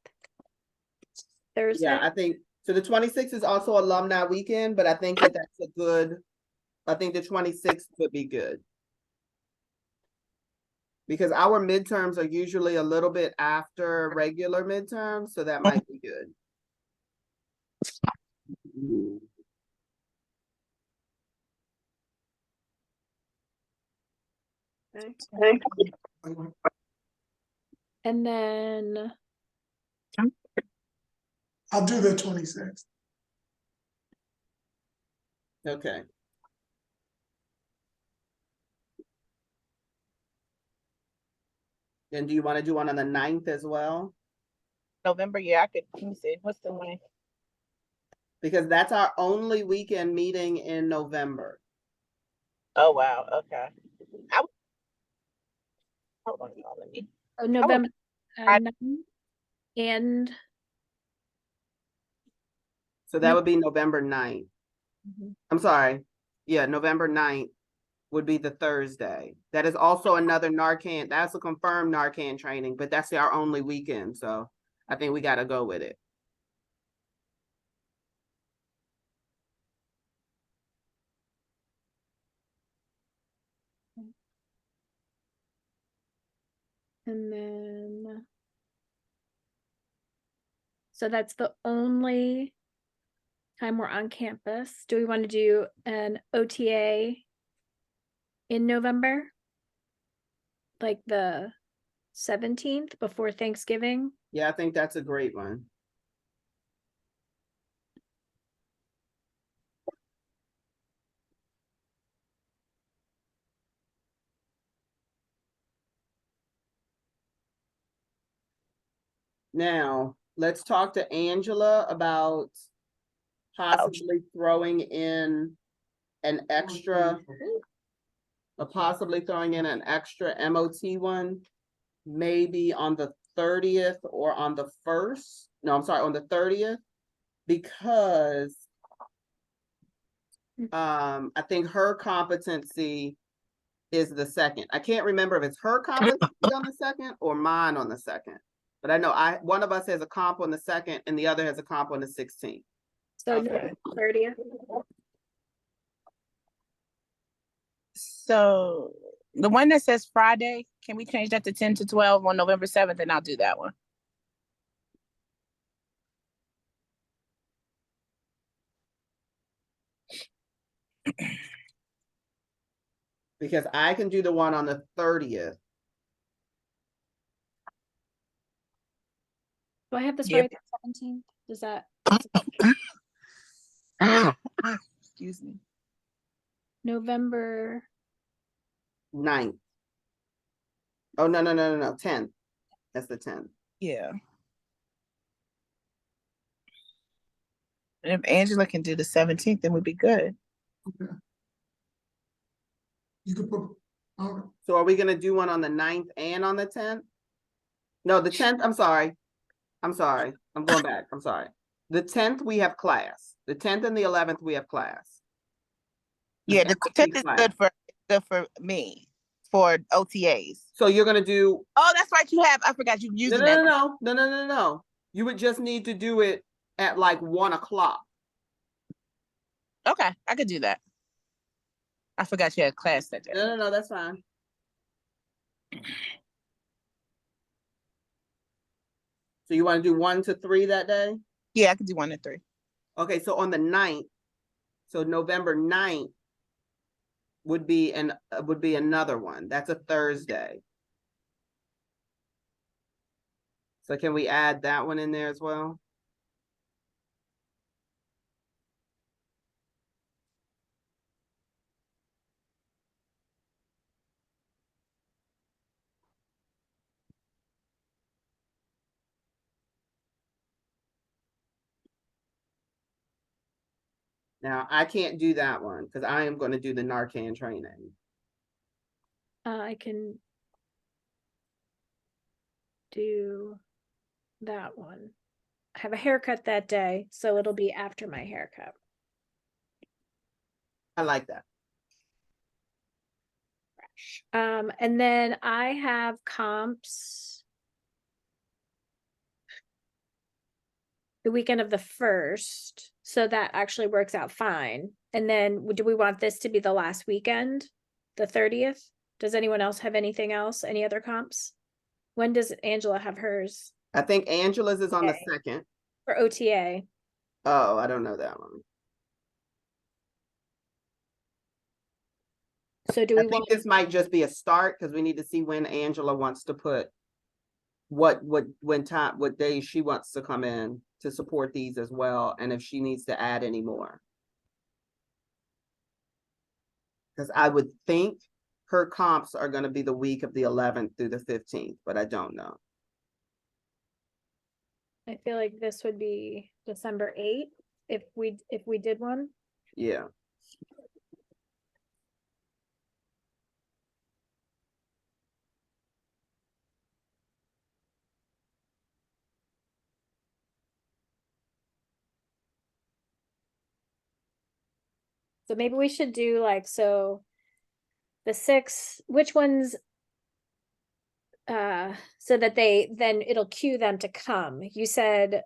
Thursday. Yeah, I think, so the 26th is also alumni weekend, but I think that that's a good, I think the 26th would be good. Because our midterms are usually a little bit after regular midterms, so that might be good. Okay. And then I'll do the 26th. Okay. Then do you want to do one on the 9th as well? November. Yeah, I could. Let me see. What's the one? Because that's our only weekend meeting in November. Oh wow. Okay. Hold on, y'all, let me. November I- 9th and So that would be November 9th. Mhm. I'm sorry. Yeah, November 9th would be the Thursday. That is also another Narcan. That's a confirmed Narcan training, but that's our only weekend. So I think we got to go with it. and then so that's the only time we're on campus. Do we want to do an OTA in November? Like the 17th before Thanksgiving? Yeah, I think that's a great one. Now, let's talk to Angela about possibly throwing in an extra, possibly throwing in an extra MOT one, maybe on the 30th or on the 1st. No, I'm sorry, on the 30th, because I think her competency is the second. I can't remember if it's her competency on the second or mine on the second. But I know one of us has a comp on the 2nd and the other has a comp on the 16th. So Okay. 30th. So the one that says Friday, can we change that to 10 to 12 on November 7th, and I'll do that one. Because I can do the one on the 30th. Do I have this Yep. right? 17th? Does that Excuse me. November? 9th. Oh, no, 10th. That's the 10th. Yeah. And if Angela can do the 17th, then we'd be good. Okay. You could put, okay. So are we gonna do one on the 9th and on the 10th? No, the 10th, I'm sorry. I'm going back, I'm sorry. The 10th, we have class. The 10th and the 11th, we have class. Yeah, the 10th 10th is class. good for me for OTAs. So you're gonna do, Oh, that's right. I forgot you no, using no, that. no. You would just need to do it at like 1 o'clock. Okay, I could do that. I forgot you had class that day. No, that's fine. So you wanna do 1 to 3 that day? Yeah, I could do 1 to 3. Okay, so on the 9th, so November 9th would be another one. That's a Thursday. So can we add that one in there as well? Now, I can't do that one because I am going to do the Narcan training. I can do that one. I have a haircut that day, so it'll be after my haircut. I like that. And then I have comps the weekend of the 1st, so that actually works out fine. And then do we want this to be the last weekend, the 30th? Does anyone else have anything else? Any other comps? When does Angela have hers I think Angela's is on the Okay. 2nd. for OTA? Oh, I don't know that one. So do I we think want, this might just be a start because we need to see when Angela wants to put what days she wants to come in to support these as well, and if she needs to add any more. Because I would think her comps are going to be the week of the 11th through the 15th, but I don't know. I feel like this would be December 8th if we did one. Yeah. So maybe we should do like, so the 6, which ones, so that then it'll cue them to come. You said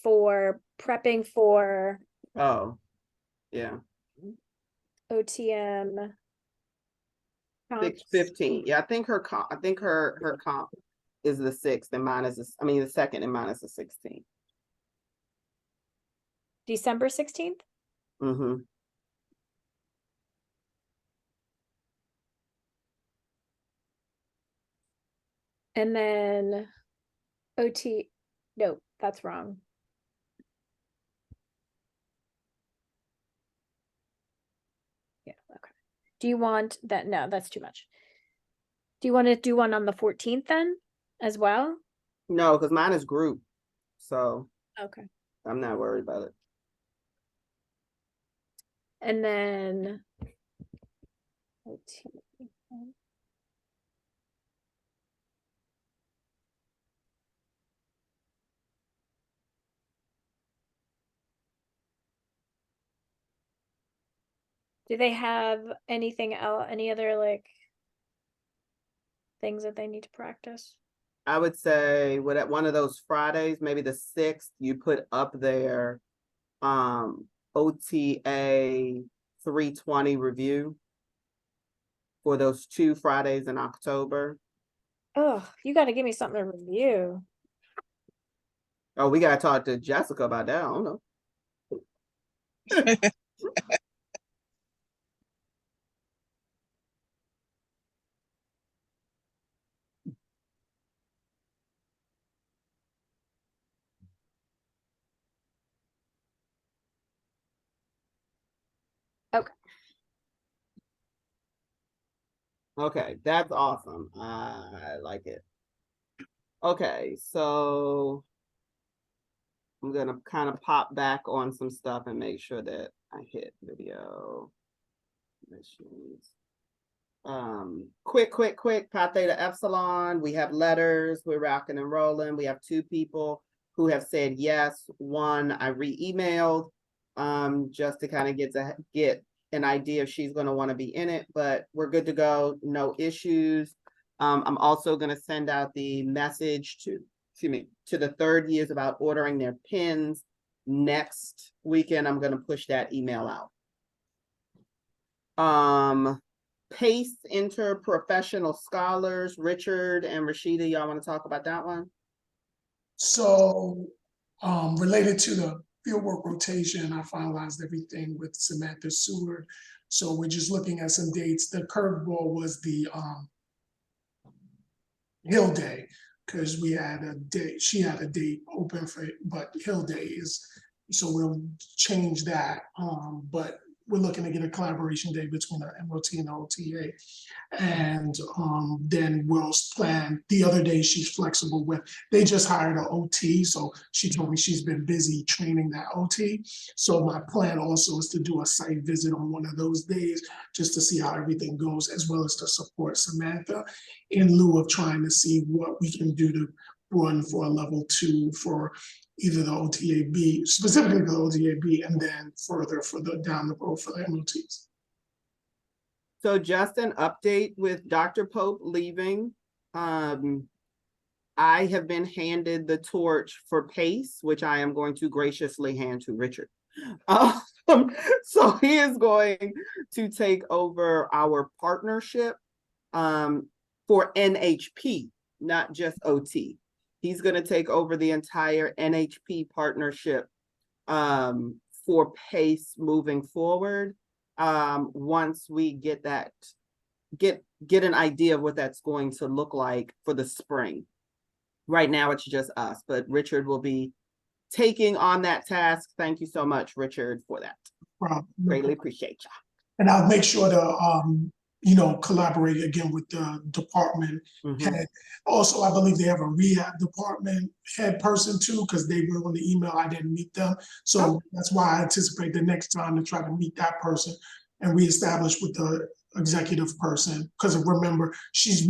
for prepping for Oh, yeah. OTM. 6/15. Yeah, I think her comp is the 6th and mine is the 2nd and mine is the 16th. December 16th? Mm-hmm. And then no, that's wrong. Yeah, okay. Do you want that? No, that's too much. Do you want to do one on the 14th then as well? No, because mine is group, so Okay. I'm not worried about it. And then OT. Do they have anything else, any other like things that they need to practice? I would say what at one of those Fridays, maybe the 6th, you put up there OTA 320 review for those 2 Fridays in October. Oh, you gotta give me something to review. Oh, we gotta talk to Jessica about that. I don't know. Okay. Okay, that's awesome. I like it. Okay, so I'm gonna kind of pop back on some stuff and make sure that I hit video. Missions. Quick, Pi Theta Epsilon. We have letters. We're rocking and rolling. We have 2 people who have said yes. One I re-emailed, just to kind of get an idea if she's going to want to be in it, but we're good to go. No issues. I'm also going to send out the message to the 3rd years about ordering their pins next weekend. I'm going to push that email out. PACE Interprofessional Scholars, Richard and Rashida, y'all want to talk about that one? So, related to the fieldwork rotation, I finalized everything with Samantha Seward. So we're just looking at some dates. The curveball was the Hill Day, because we had a date, she had a date open for it, but Hill Day is, so we'll change that. But we're looking to get a collaboration day between the MOT and the OTA. And then we'll plan the other day she's flexible with. They just hired an OT, so she told me she's been busy training that OT. So my plan also is to do a site visit on one of those days just to see how everything goes, as well as to support Samantha in lieu of trying to see what we can do to run for a level 2 for either the OTAB, specifically the OTAB, and then further for the down the road for the MOTs. So just an update with Dr. Pope leaving. I have been handed the torch for PACE, which I am going to graciously hand to Richard. So he is going to take over our partnership for NHP, not just OT. He's going to take over the entire NHP partnership for PACE moving forward. Once we get that, get an idea of what that's going to look like for the spring. Right now it's just us, but Richard will be taking on that task. Thank you so much, Richard, for that. Greatly appreciate you. And I'll make sure to collaborate again with the department head. Also, I believe they have a rehab department head person too, because they were on the email. I didn't meet them. So that's why I anticipate the next time to try to meet that person and reestablish with the executive person. Because remember, she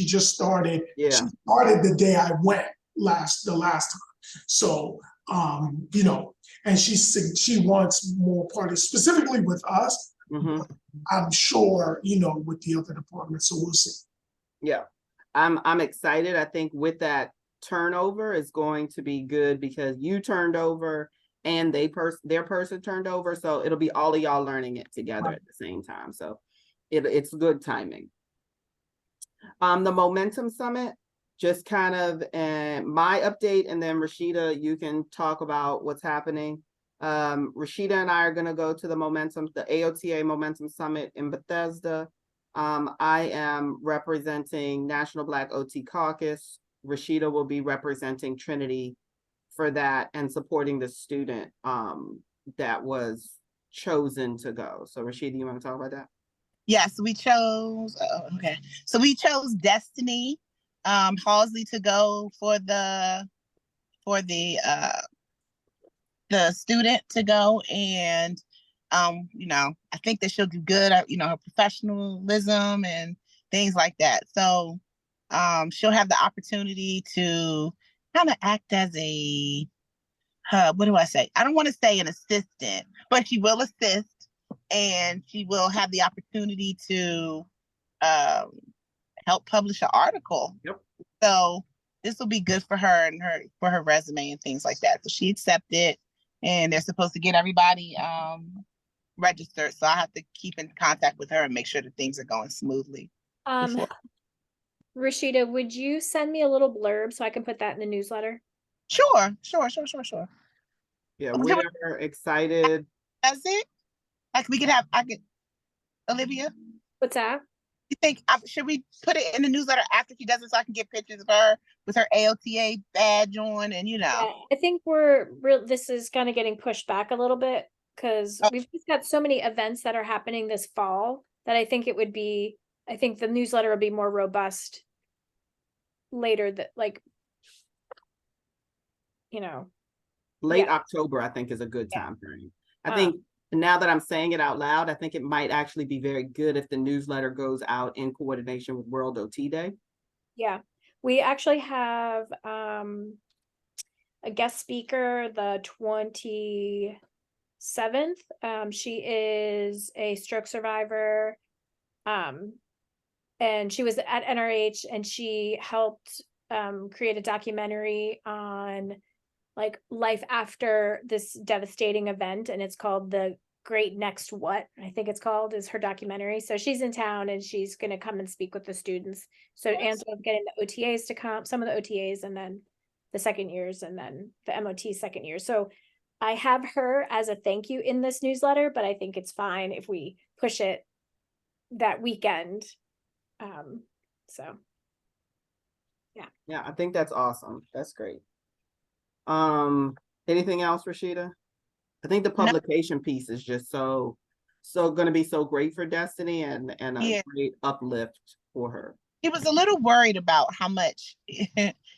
just started. Yeah. She started the day I went the last time. So, and she wants more parties, specifically with us. I'm sure, with the other departments, so we'll see. Yeah, I'm excited. I think with that turnover is going to be good because you turned over and their person turned over, so it'll be all of y'all learning it together at the same time. So it's good timing. The Momentum Summit, just kind of my update, and then Rashida, you can talk about what's happening. Rashida and I are going to go to the AOTA Momentum Summit in Bethesda. I am representing National Black OT Caucus. Rashida will be representing Trinity for that and supporting the student that was chosen to go. So Rashida, you want to talk about that? Yes, we chose, okay. So we chose Destiny Halsey to go for the student to go, and I think that she'll do good at her professionalism and things like that. So she'll have the opportunity to kind of act as a what do I say? I don't want to say an assistant, but she will assist, and she will have the opportunity to help publish an article. Yep. So this will be good for her and for her resume and things like that. So she accepted, and they're supposed to get everybody registered. So I have to keep in contact with her and make sure that things are going smoothly. Um, before. Rashida, would you send me a little blurb so I can put that in the newsletter? Sure. Yeah, Okay, we well, are excited. that's it. Like I could, Olivia, What's that? you think should we put it in the newsletter after she does it so I can get pictures of her with her AOTA badge on and Yeah, I think this is kind of getting pushed back a little bit because Oh. we've just got so many events that are happening this fall that I think I think the newsletter will be more robust later that Late Yeah. October, I think, is a good Yeah. time frame. I Um, think now that I'm saying it out loud, I think it might actually be very good if the newsletter goes out in coordination with World OT Day. Yeah, we actually have a guest speaker the 27th. She is a stroke survivor. And she was at NRH and she helped create a documentary on like life after this devastating event, and it's called The Great Next What, I think it's called, is her documentary. So she's in town and she's going to come and speak with the students. So Angela's getting the OTAs to come, some of the OTAs, and then the second years, and then the MOT second year. So I have her as a thank you in this newsletter, but I think it's fine if we push it that weekend. So Yeah, I think that's awesome. That's great. Anything else, Rashida? I think the publication piece is just so going to be so great for Destiny and a Yeah. great uplift for her. He was a little worried about how much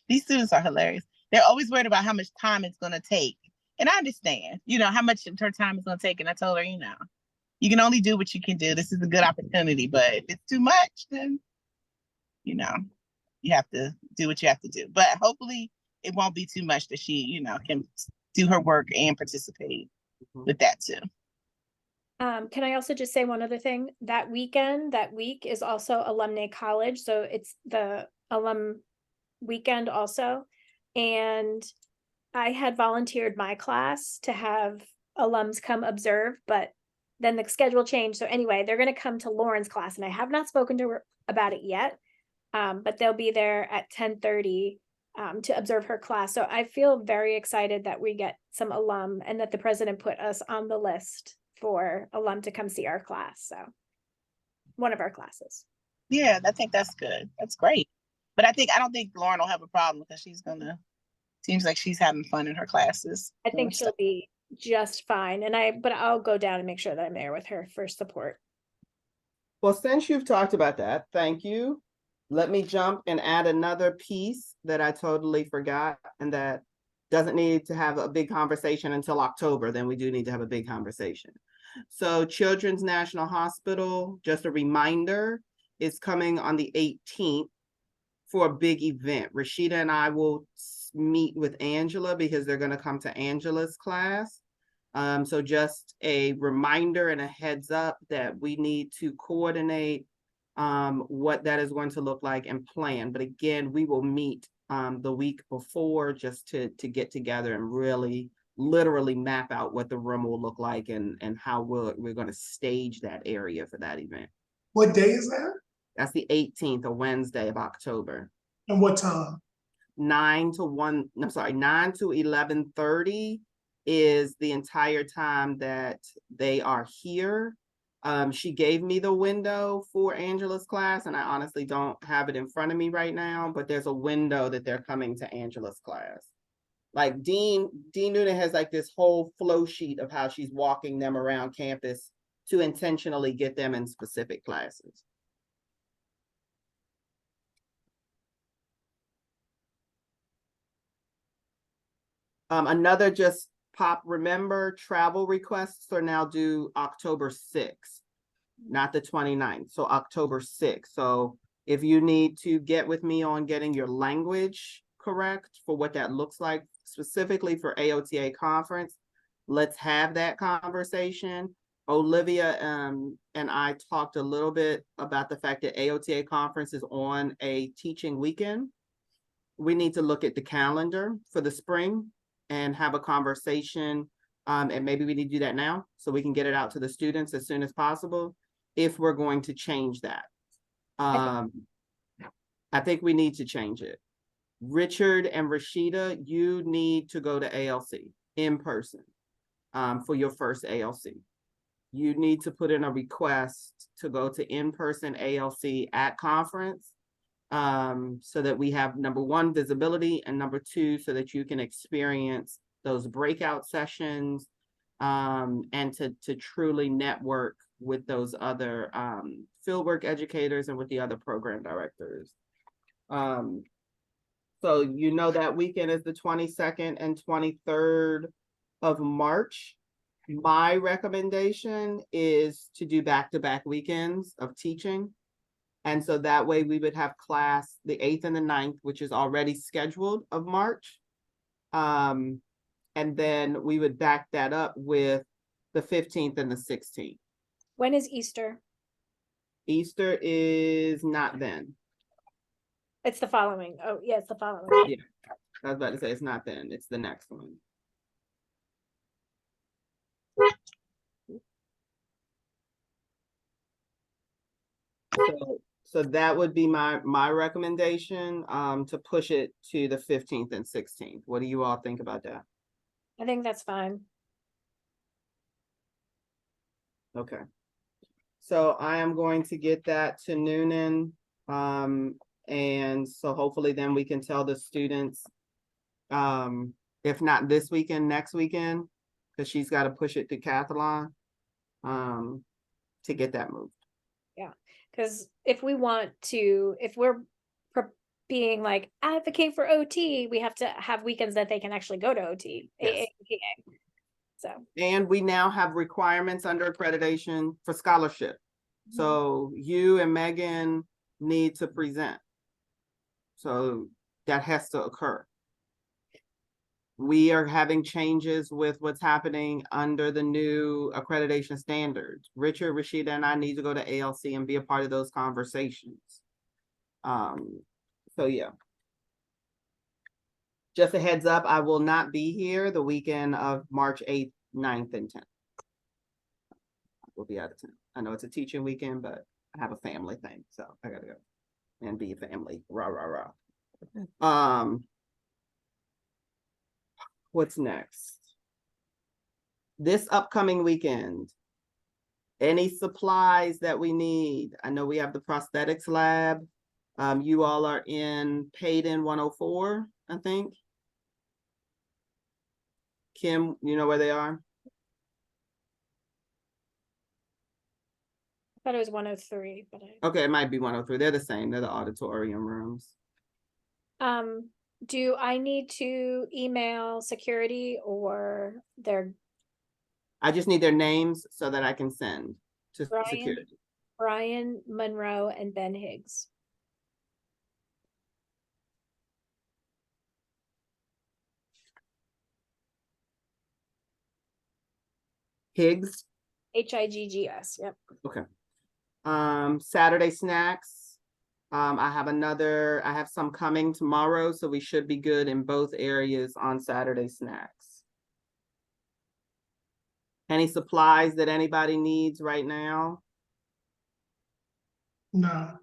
these students are hilarious. They're always worried about how much time it's going to take. And I understand, how much her time is going to take. And I told her, you can only do what you can do. This is a good opportunity, but if it's too much, then, you have to do what you have to do. But hopefully it won't be too much that she, can do her work and participate with that too. Can I also just say one other thing? That week is also Alumni College, so it's the alum weekend also. And I had volunteered my class to have alums come observe, but then the schedule changed. So anyway, they're going to come to Lauren's class, and I have not spoken to her about it yet. But they'll be there at 10:30 to observe her class. So I feel very excited that we get some alum and that the president put us on the list for alum to come see our class. So one of our classes. Yeah, I think that's good. That's great. But I don't think Lauren will have a problem because seems like she's having fun in her classes. I think she'll be just fine. But I'll go down and make sure that I'm there with her for support. Well, since you've talked about that, thank you. Let me jump and add another piece that I totally forgot and that doesn't need to have a big conversation until October. Then we do need to have a big conversation. So Children's National Hospital, just a reminder, is coming on the 18th for a big event. Rashida and I will meet with Angela because they're going to come to Angela's class. So just a reminder and a heads up that we need to coordinate what that is going to look like and plan. But again, we will meet the week before just to get together and really literally map out what the room will look like and how we're going to stage that area for that event. What day is that? That's the 18th, a Wednesday of October. And what time? 9 to 11:30 is the entire time that they are here. She gave me the window for Angela's class, and I honestly don't have it in front of me right now, but there's a window that they're coming to Angela's class. Like Dean Noonan has like this whole flow sheet of how she's walking them around campus to intentionally get them in specific classes. Another just pop, remember, travel requests are now due October 6th, not the 29th, so October 6th. So if you need to get with me on getting your language correct for what that looks like, specifically for AOTA conference, let's have that conversation. Olivia and I talked a little bit about the fact that AOTA conference is on a teaching weekend. we need to look at the calendar for the spring and have a conversation. And maybe we need to do that now so we can get it out to the students as soon as possible if we're going to change that. I think we need to change it. Richard and Rashida, you need to go to ALC in person for your first ALC. You need to put in a request to go to in-person ALC at conference so that we have, number one, visibility, and number two, so that you can experience those breakout sessions and to truly network with those other fieldwork educators and with the other program directors. So you know that weekend is the 22nd and 23rd of March. My recommendation is to do back-to-back weekends of teaching. And so that way we would have class the 8th and the 9th, which is already scheduled of March. And then we would back that up with the 15th and the 16th. When is Easter? Easter is not then. It's the following. Oh, yeah, it's the following. Yeah, I was about to say it's not then, it's the next one. So that would be my recommendation, to push it to the 15th and 16th. What do you all think about that? I think that's fine. Okay. So I am going to get that to Noonan. And so hopefully then we can tell the students, if not this weekend, next weekend, because she's got to push it to Cathalon, to get that moved. Because if we want to, if we're being like advocate for OT, we have to have weekends that they can actually go to OT. Yes. So. And we now have requirements under accreditation for scholarship. So you and Megan need to present. So that has to occur. We are having changes with what's happening under the new accreditation standards. Richard, Rashida, and I need to go to ALC and be a part of those conversations. So yeah. Just a heads up, I will not be here the weekend of March 8th, 9th, and 10th. We'll be out of town. I know it's a teaching weekend, but I have a family thing, so I gotta go and be a family. Rah, rah, rah. What's next? This upcoming weekend, any supplies that we need? I know we have the prosthetics lab. You all are in Payden 104, I think. Kim, you know where they are? I thought it was 103, but Okay, it might be 103. They're the same. They're the auditorium rooms. do I need to email security or their I just need their names so that I can send to Brian? security. Brian Monroe and Ben Higgs? Higgs. Higgs, yep. Okay. Saturday snacks. I have some coming tomorrow, so we should be good in both areas on Saturday snacks. Any supplies that anybody needs right now? No.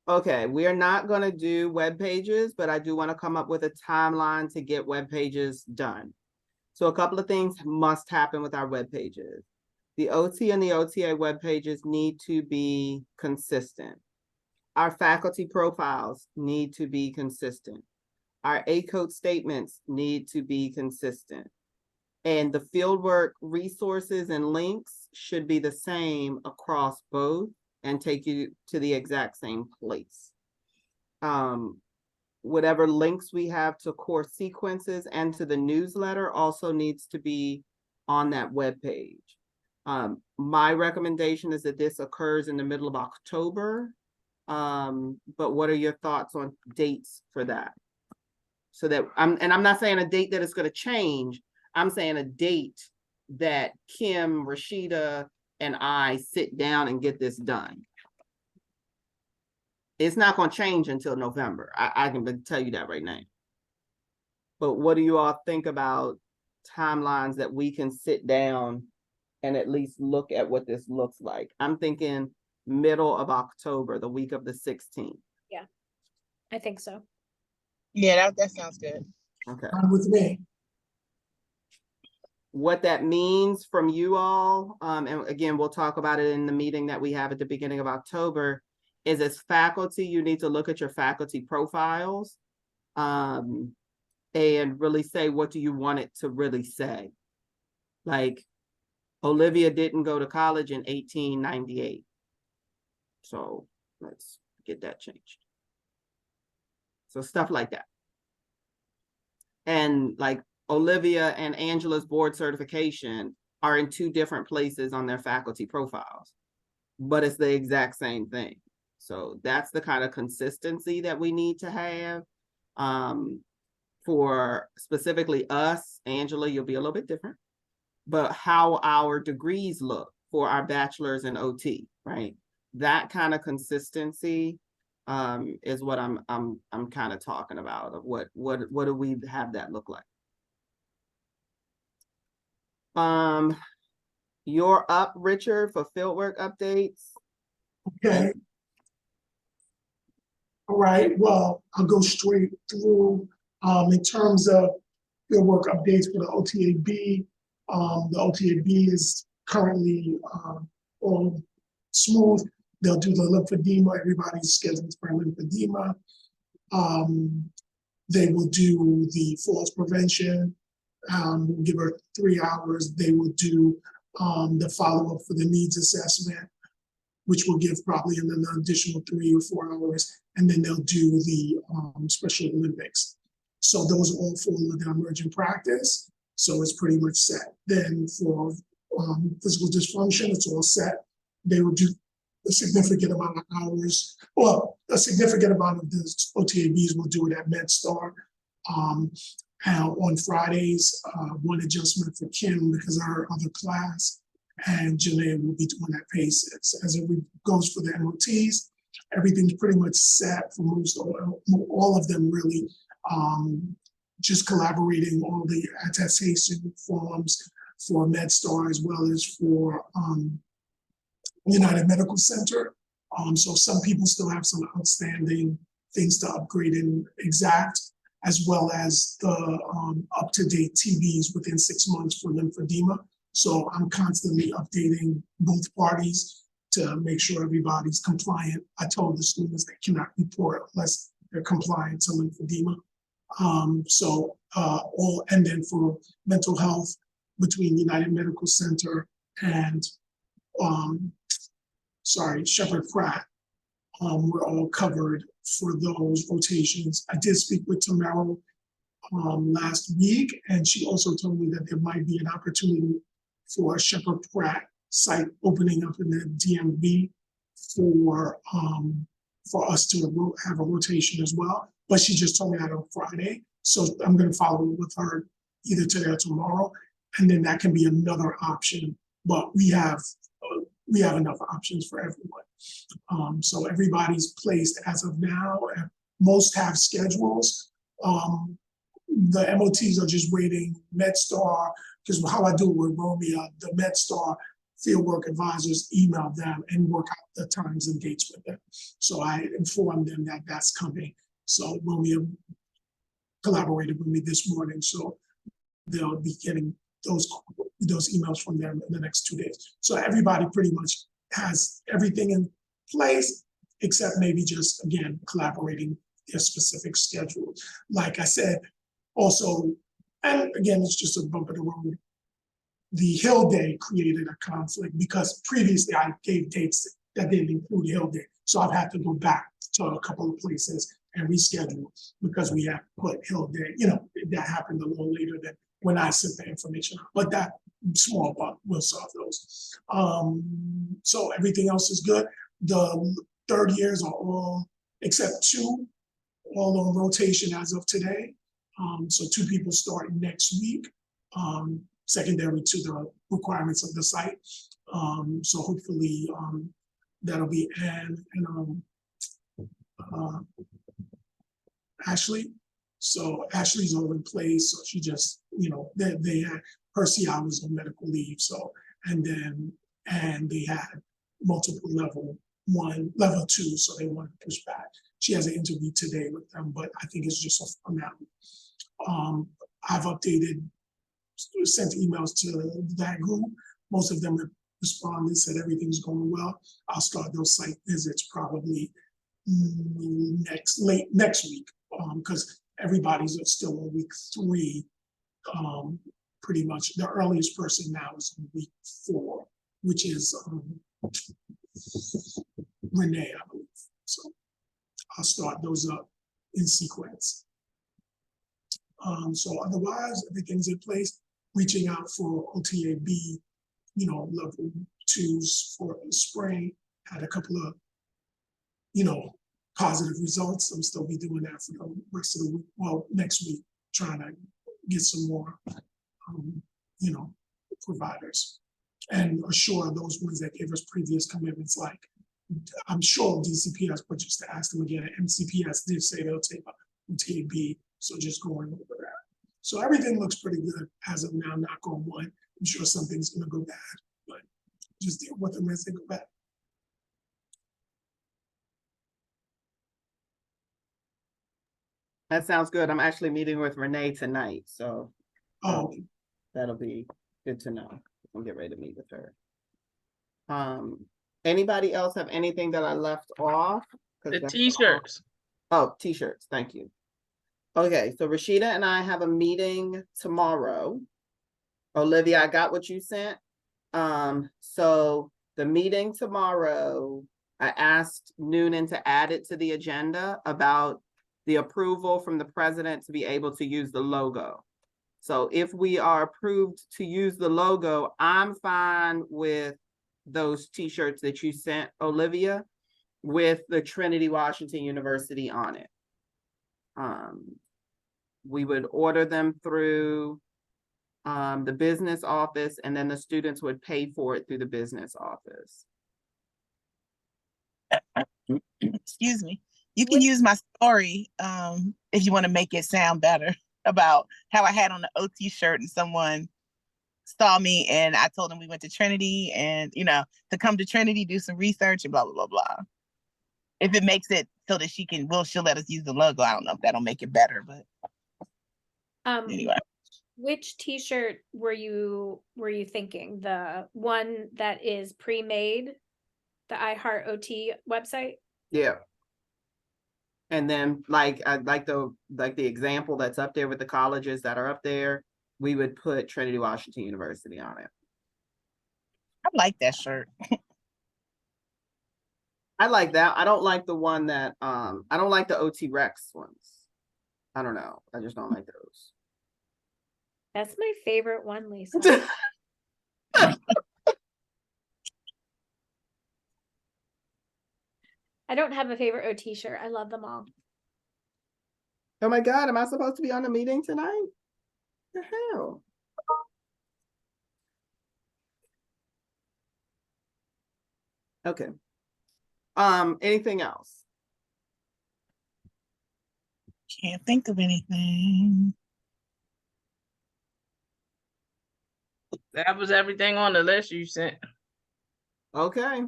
Okay, we are not gonna do web pages, but I do want to come up with a timeline to get web pages done. So a couple of things must happen with our web pages. The OT and the OTA web pages need to be consistent. Our faculty profiles need to be consistent. Our ACODE statements need to be consistent. And the fieldwork resources and links should be the same across both and take you to the exact same place. Whatever links we have to course sequences and to the newsletter also needs to be on that web page. My recommendation is that this occurs in the middle of October. But what are your thoughts on dates for that? So that I'm not saying a date that is going to change. I'm saying a date that Kim, Rashida, and I sit down and get this done. It's not gonna change until November. I can tell you that right now. But what do you all think about timelines that we can sit down and at least look at what this looks like? I'm thinking middle of October, the week of the 16th. I think so. Yeah, that sounds good. Okay. Fine with me. What that means from you all, and again, we'll talk about it in the meeting that we have at the beginning of October, is as faculty, you need to look at your faculty profiles, and really say, what do you want it to really say? Like, Olivia didn't go to college in 1898. So let's get that changed. So stuff like that. And like Olivia and Angela's board certification are in 2 different places on their faculty profiles, but it's the exact same thing. So that's the kind of consistency that we need to have. For specifically us, Angela, you'll be a little bit different, but how our degrees look for our bachelor's in OT, right? That kind of consistency is what I'm kind of talking about. Of what do we have that look like? You're up, Richard, for fieldwork updates. Okay. All right, well, I'll go straight through. In terms of fieldwork updates for the OTAB, the OTAB is currently all smooth. They'll do the lymphedema. Everybody's scheduled for lymphedema. They will do the falls prevention. We'll give her 3 hours. They will do the follow-up for the needs assessment, which will give probably an additional 3 or 4 hours. And then they'll do the Special Olympics. So those all fall under the emergent practice. So it's pretty much set. Then for physical dysfunction, it's all set. They will do a significant amount of hours. Well, a significant amount of the OTABs will do it at MedStar. On Fridays, one adjustment for Kim because of her other class, and Janae will be doing that PACE. As it goes for the MOTs, everything's pretty much set for all of them really. Just collaborating all the attestation forms for MedStar as well as for United Medical Center. So some people still have some outstanding things to upgrade in Exact, as well as the up-to-date TVs within 6 months for lymphedema. So I'm constantly updating both parties to make sure everybody's compliant. I told the students they cannot report unless they're compliant to lymphedema. And then for mental health between United Medical Center and Shepherd Pratt, we're all covered for those rotations. I did speak with Tamara last week, and she also told me that there might be an opportunity for a Shepherd Pratt site opening up in the DMV for us to have a rotation as well. But she just told me that on Friday. So I'm going to follow up with her either today or tomorrow. And then that can be another option. But we have enough options for everyone. So everybody's placed as of now. Most have schedules. The MOTs are just waiting. MedStar, because how I do it with Romeo, the MedStar fieldwork advisors email them and work out the times and dates with them. So I informed them that that's coming. So Romeo collaborated with me this morning. So they'll be getting those emails from them in the next 2 days. So everybody pretty much has everything in place, except maybe just, again, collaborating their specific schedule. Like I said, also, and again, it's just a bump in the road. The Hill Day created a conflict because previously I gave dates that didn't include Hill Day. So I've had to go back to a couple of places and reschedule because we have put Hill Day, that happened a little later than when I sent the information, but that small bump will solve those. So everything else is good. The third years are all, except 2, all on rotation as of today. So 2 people start next week, secondary to the requirements of the site. So hopefully that'll be Anne and Ashley. So Ashley's all in place, so she just, they had Percy was on medical leave, so, and they had multiple level 1, level 2, so they wanted to push back. She has an interview today with them, but I think it's just a formality. I've sent emails to that group. Most of them have responded, said everything's going well. I'll start those site visits probably next week, because everybody's still on week 3. Pretty much the earliest person now is on week 4, which is Renee, I believe. So I'll start those up in sequence. So otherwise, everything's in place. Reaching out for OTAB, level 2s for the spring. Had a couple of, positive results. I'm still be doing that for the rest of the week. Well, next week, trying to get some more, providers and assure those ones that gave us previous commitments. Like, I'm sure DCPS, but just to ask them again, MCPS did say they'll take OTAB. So just going over that. So everything looks pretty good as of now, knock on wood. I'm sure something's gonna go bad, but just deal with them as they go bad. That sounds good. I'm actually meeting with Renee tonight, so Oh, that'll be good to know. I'll get ready to meet with her. Anybody else have anything that I left off? 'Cause The that's- t-shirts. Oh, t-shirts, thank you. Okay, so Rashida and I have a meeting tomorrow. Olivia, I got what you sent. So the meeting tomorrow, I asked Noonan to add it to the agenda about the approval from the president to be able to use the logo. So if we are approved to use the logo, I'm fine with those t-shirts that you sent, Olivia, with the Trinity Washington University on it. We would order them through the business office, and then the students would pay for it through the business office. Excuse me. You can use my story if you want to make it sound better about how I had on the OT shirt and someone saw me and I told them we went to Trinity and, to come to Trinity, do some research and blah, blah, blah, blah. If it makes it so that she'll let us use the logo. I don't know if that'll make it better, but anyway. Which t-shirt were you thinking? The one that is pre-made, the iHeart OT website? Yeah. And then like the example that's up there with the colleges that are up there, we would put Trinity Washington University on it. I like that shirt. I like that. I don't like the one that I don't like the OT Rex ones. I don't know. I just don't like those. That's my favorite one, Lisa. I don't have a favorite OT shirt. I love them all. Oh my God, am I supposed to be on the meeting tonight? The hell? Okay. Anything else? Can't think of anything. That was everything on the list you sent. Okay.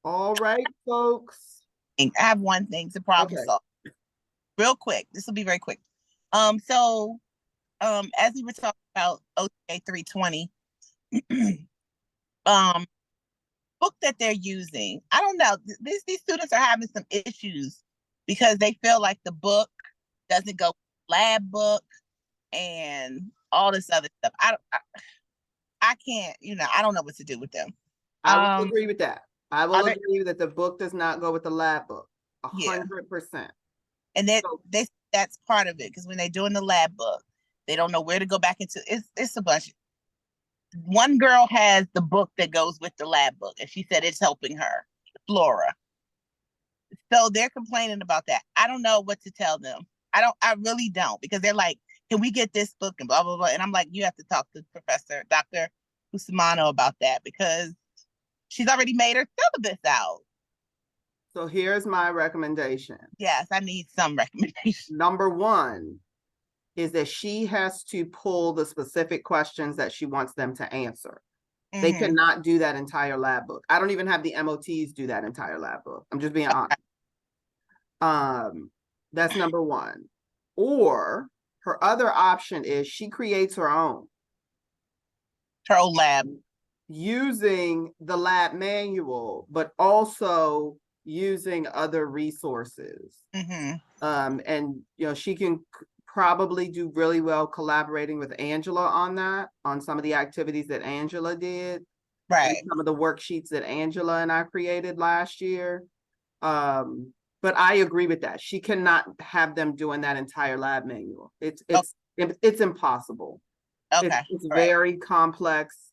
All right, folks. I have one thing to problem Okay. solve. Real quick. This will be very quick. As we were talking about OTA 320, book that they're using, I don't know. These students are having some issues because they feel like the book doesn't go lab book and all this other stuff. I can't, I don't know what to do with them. I will agree with that. I will Are agree that the book does not go with the lab book. Yeah. 100%. And that's part of it, because when they're doing the lab book, they don't know where to go back into. It's a bunch. One girl has the book that goes with the lab book, and she said it's helping her, Flora. So they're complaining about that. I don't know what to tell them. I really don't, because they're like, can we get this book and blah, blah, blah. And I'm like, you have to talk to Professor Dr. Cusimano about that, because she's already made her syllabus out. So here's my recommendation. Yes, I need some recommendation. Number one is that she has to pull the specific questions that she wants them to answer. They Mhm. cannot do that entire lab book. I don't even have the MOTs do that entire lab book. I'm just being honest. That's number one. Or her other option is she creates her own Her old lab. using the lab manual, but also using other resources. Hmm. And she can probably do really well collaborating with Angela on that, on some of the activities that Angela did, and Right. some of the worksheets that Angela and I created last year. But I agree with that. She cannot have them doing that entire lab manual. It's impossible. Okay. It's Right. very complex.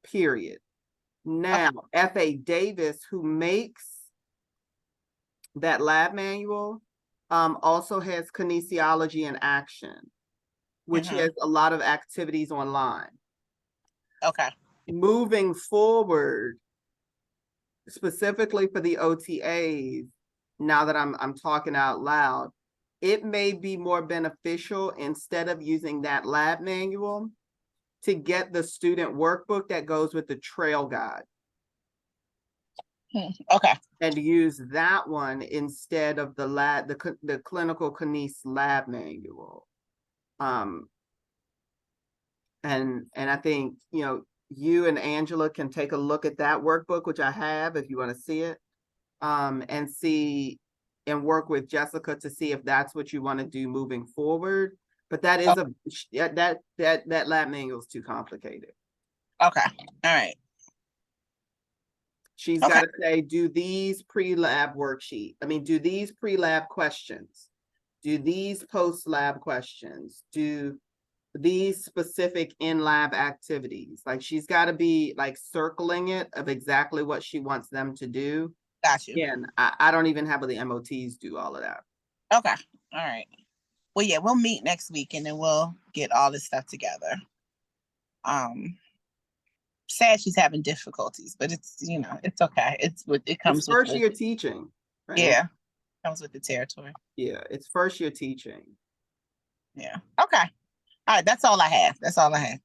Period. Now, F.A. Davis, who makes that lab manual, also has kinesiology in action, which Mhm. has a lot of activities online. Okay. Moving forward, specifically for the OTAs, now that I'm talking out loud, it may be more beneficial, instead of using that lab manual, to get the student workbook that goes with the trail guide Okay. and use that one instead of the lab, the clinical kines lab manual. And I think, you and Angela can take a look at that workbook, which I have, if you want to see it, and see and work with Jessica to see if that's what you want to do moving forward. But that is that lab manual is too complicated. Okay. All right. She's Okay. got to say, do these pre-lab questions, do these post-lab questions, do these specific in-lab activities. Like, she's got to be like circling it of exactly what she wants them to do. Got you. And I don't even have the MOTs do all of that. Okay. All right. Well, yeah, we'll meet next week and then we'll get all this stuff together. Sad she's having difficulties, but it's it's okay. It comes It's with first year teaching, right? Yeah, comes with the territory. Yeah, it's first year teaching. Yeah. Okay. All right. That's all I have. That's all I have.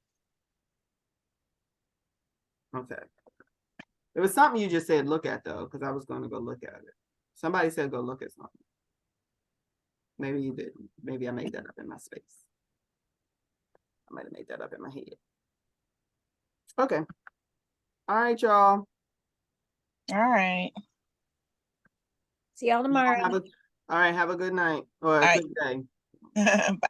Okay. It was something you just said look at, though, because I was going to go look at it. Somebody said go look at something. Maybe you didn't. Maybe I made that up in my space. I might have made that up in my head. Okay. All right, y'all. All right. See y'all tomorrow. All right, have a good night or a All right. good day. Bye.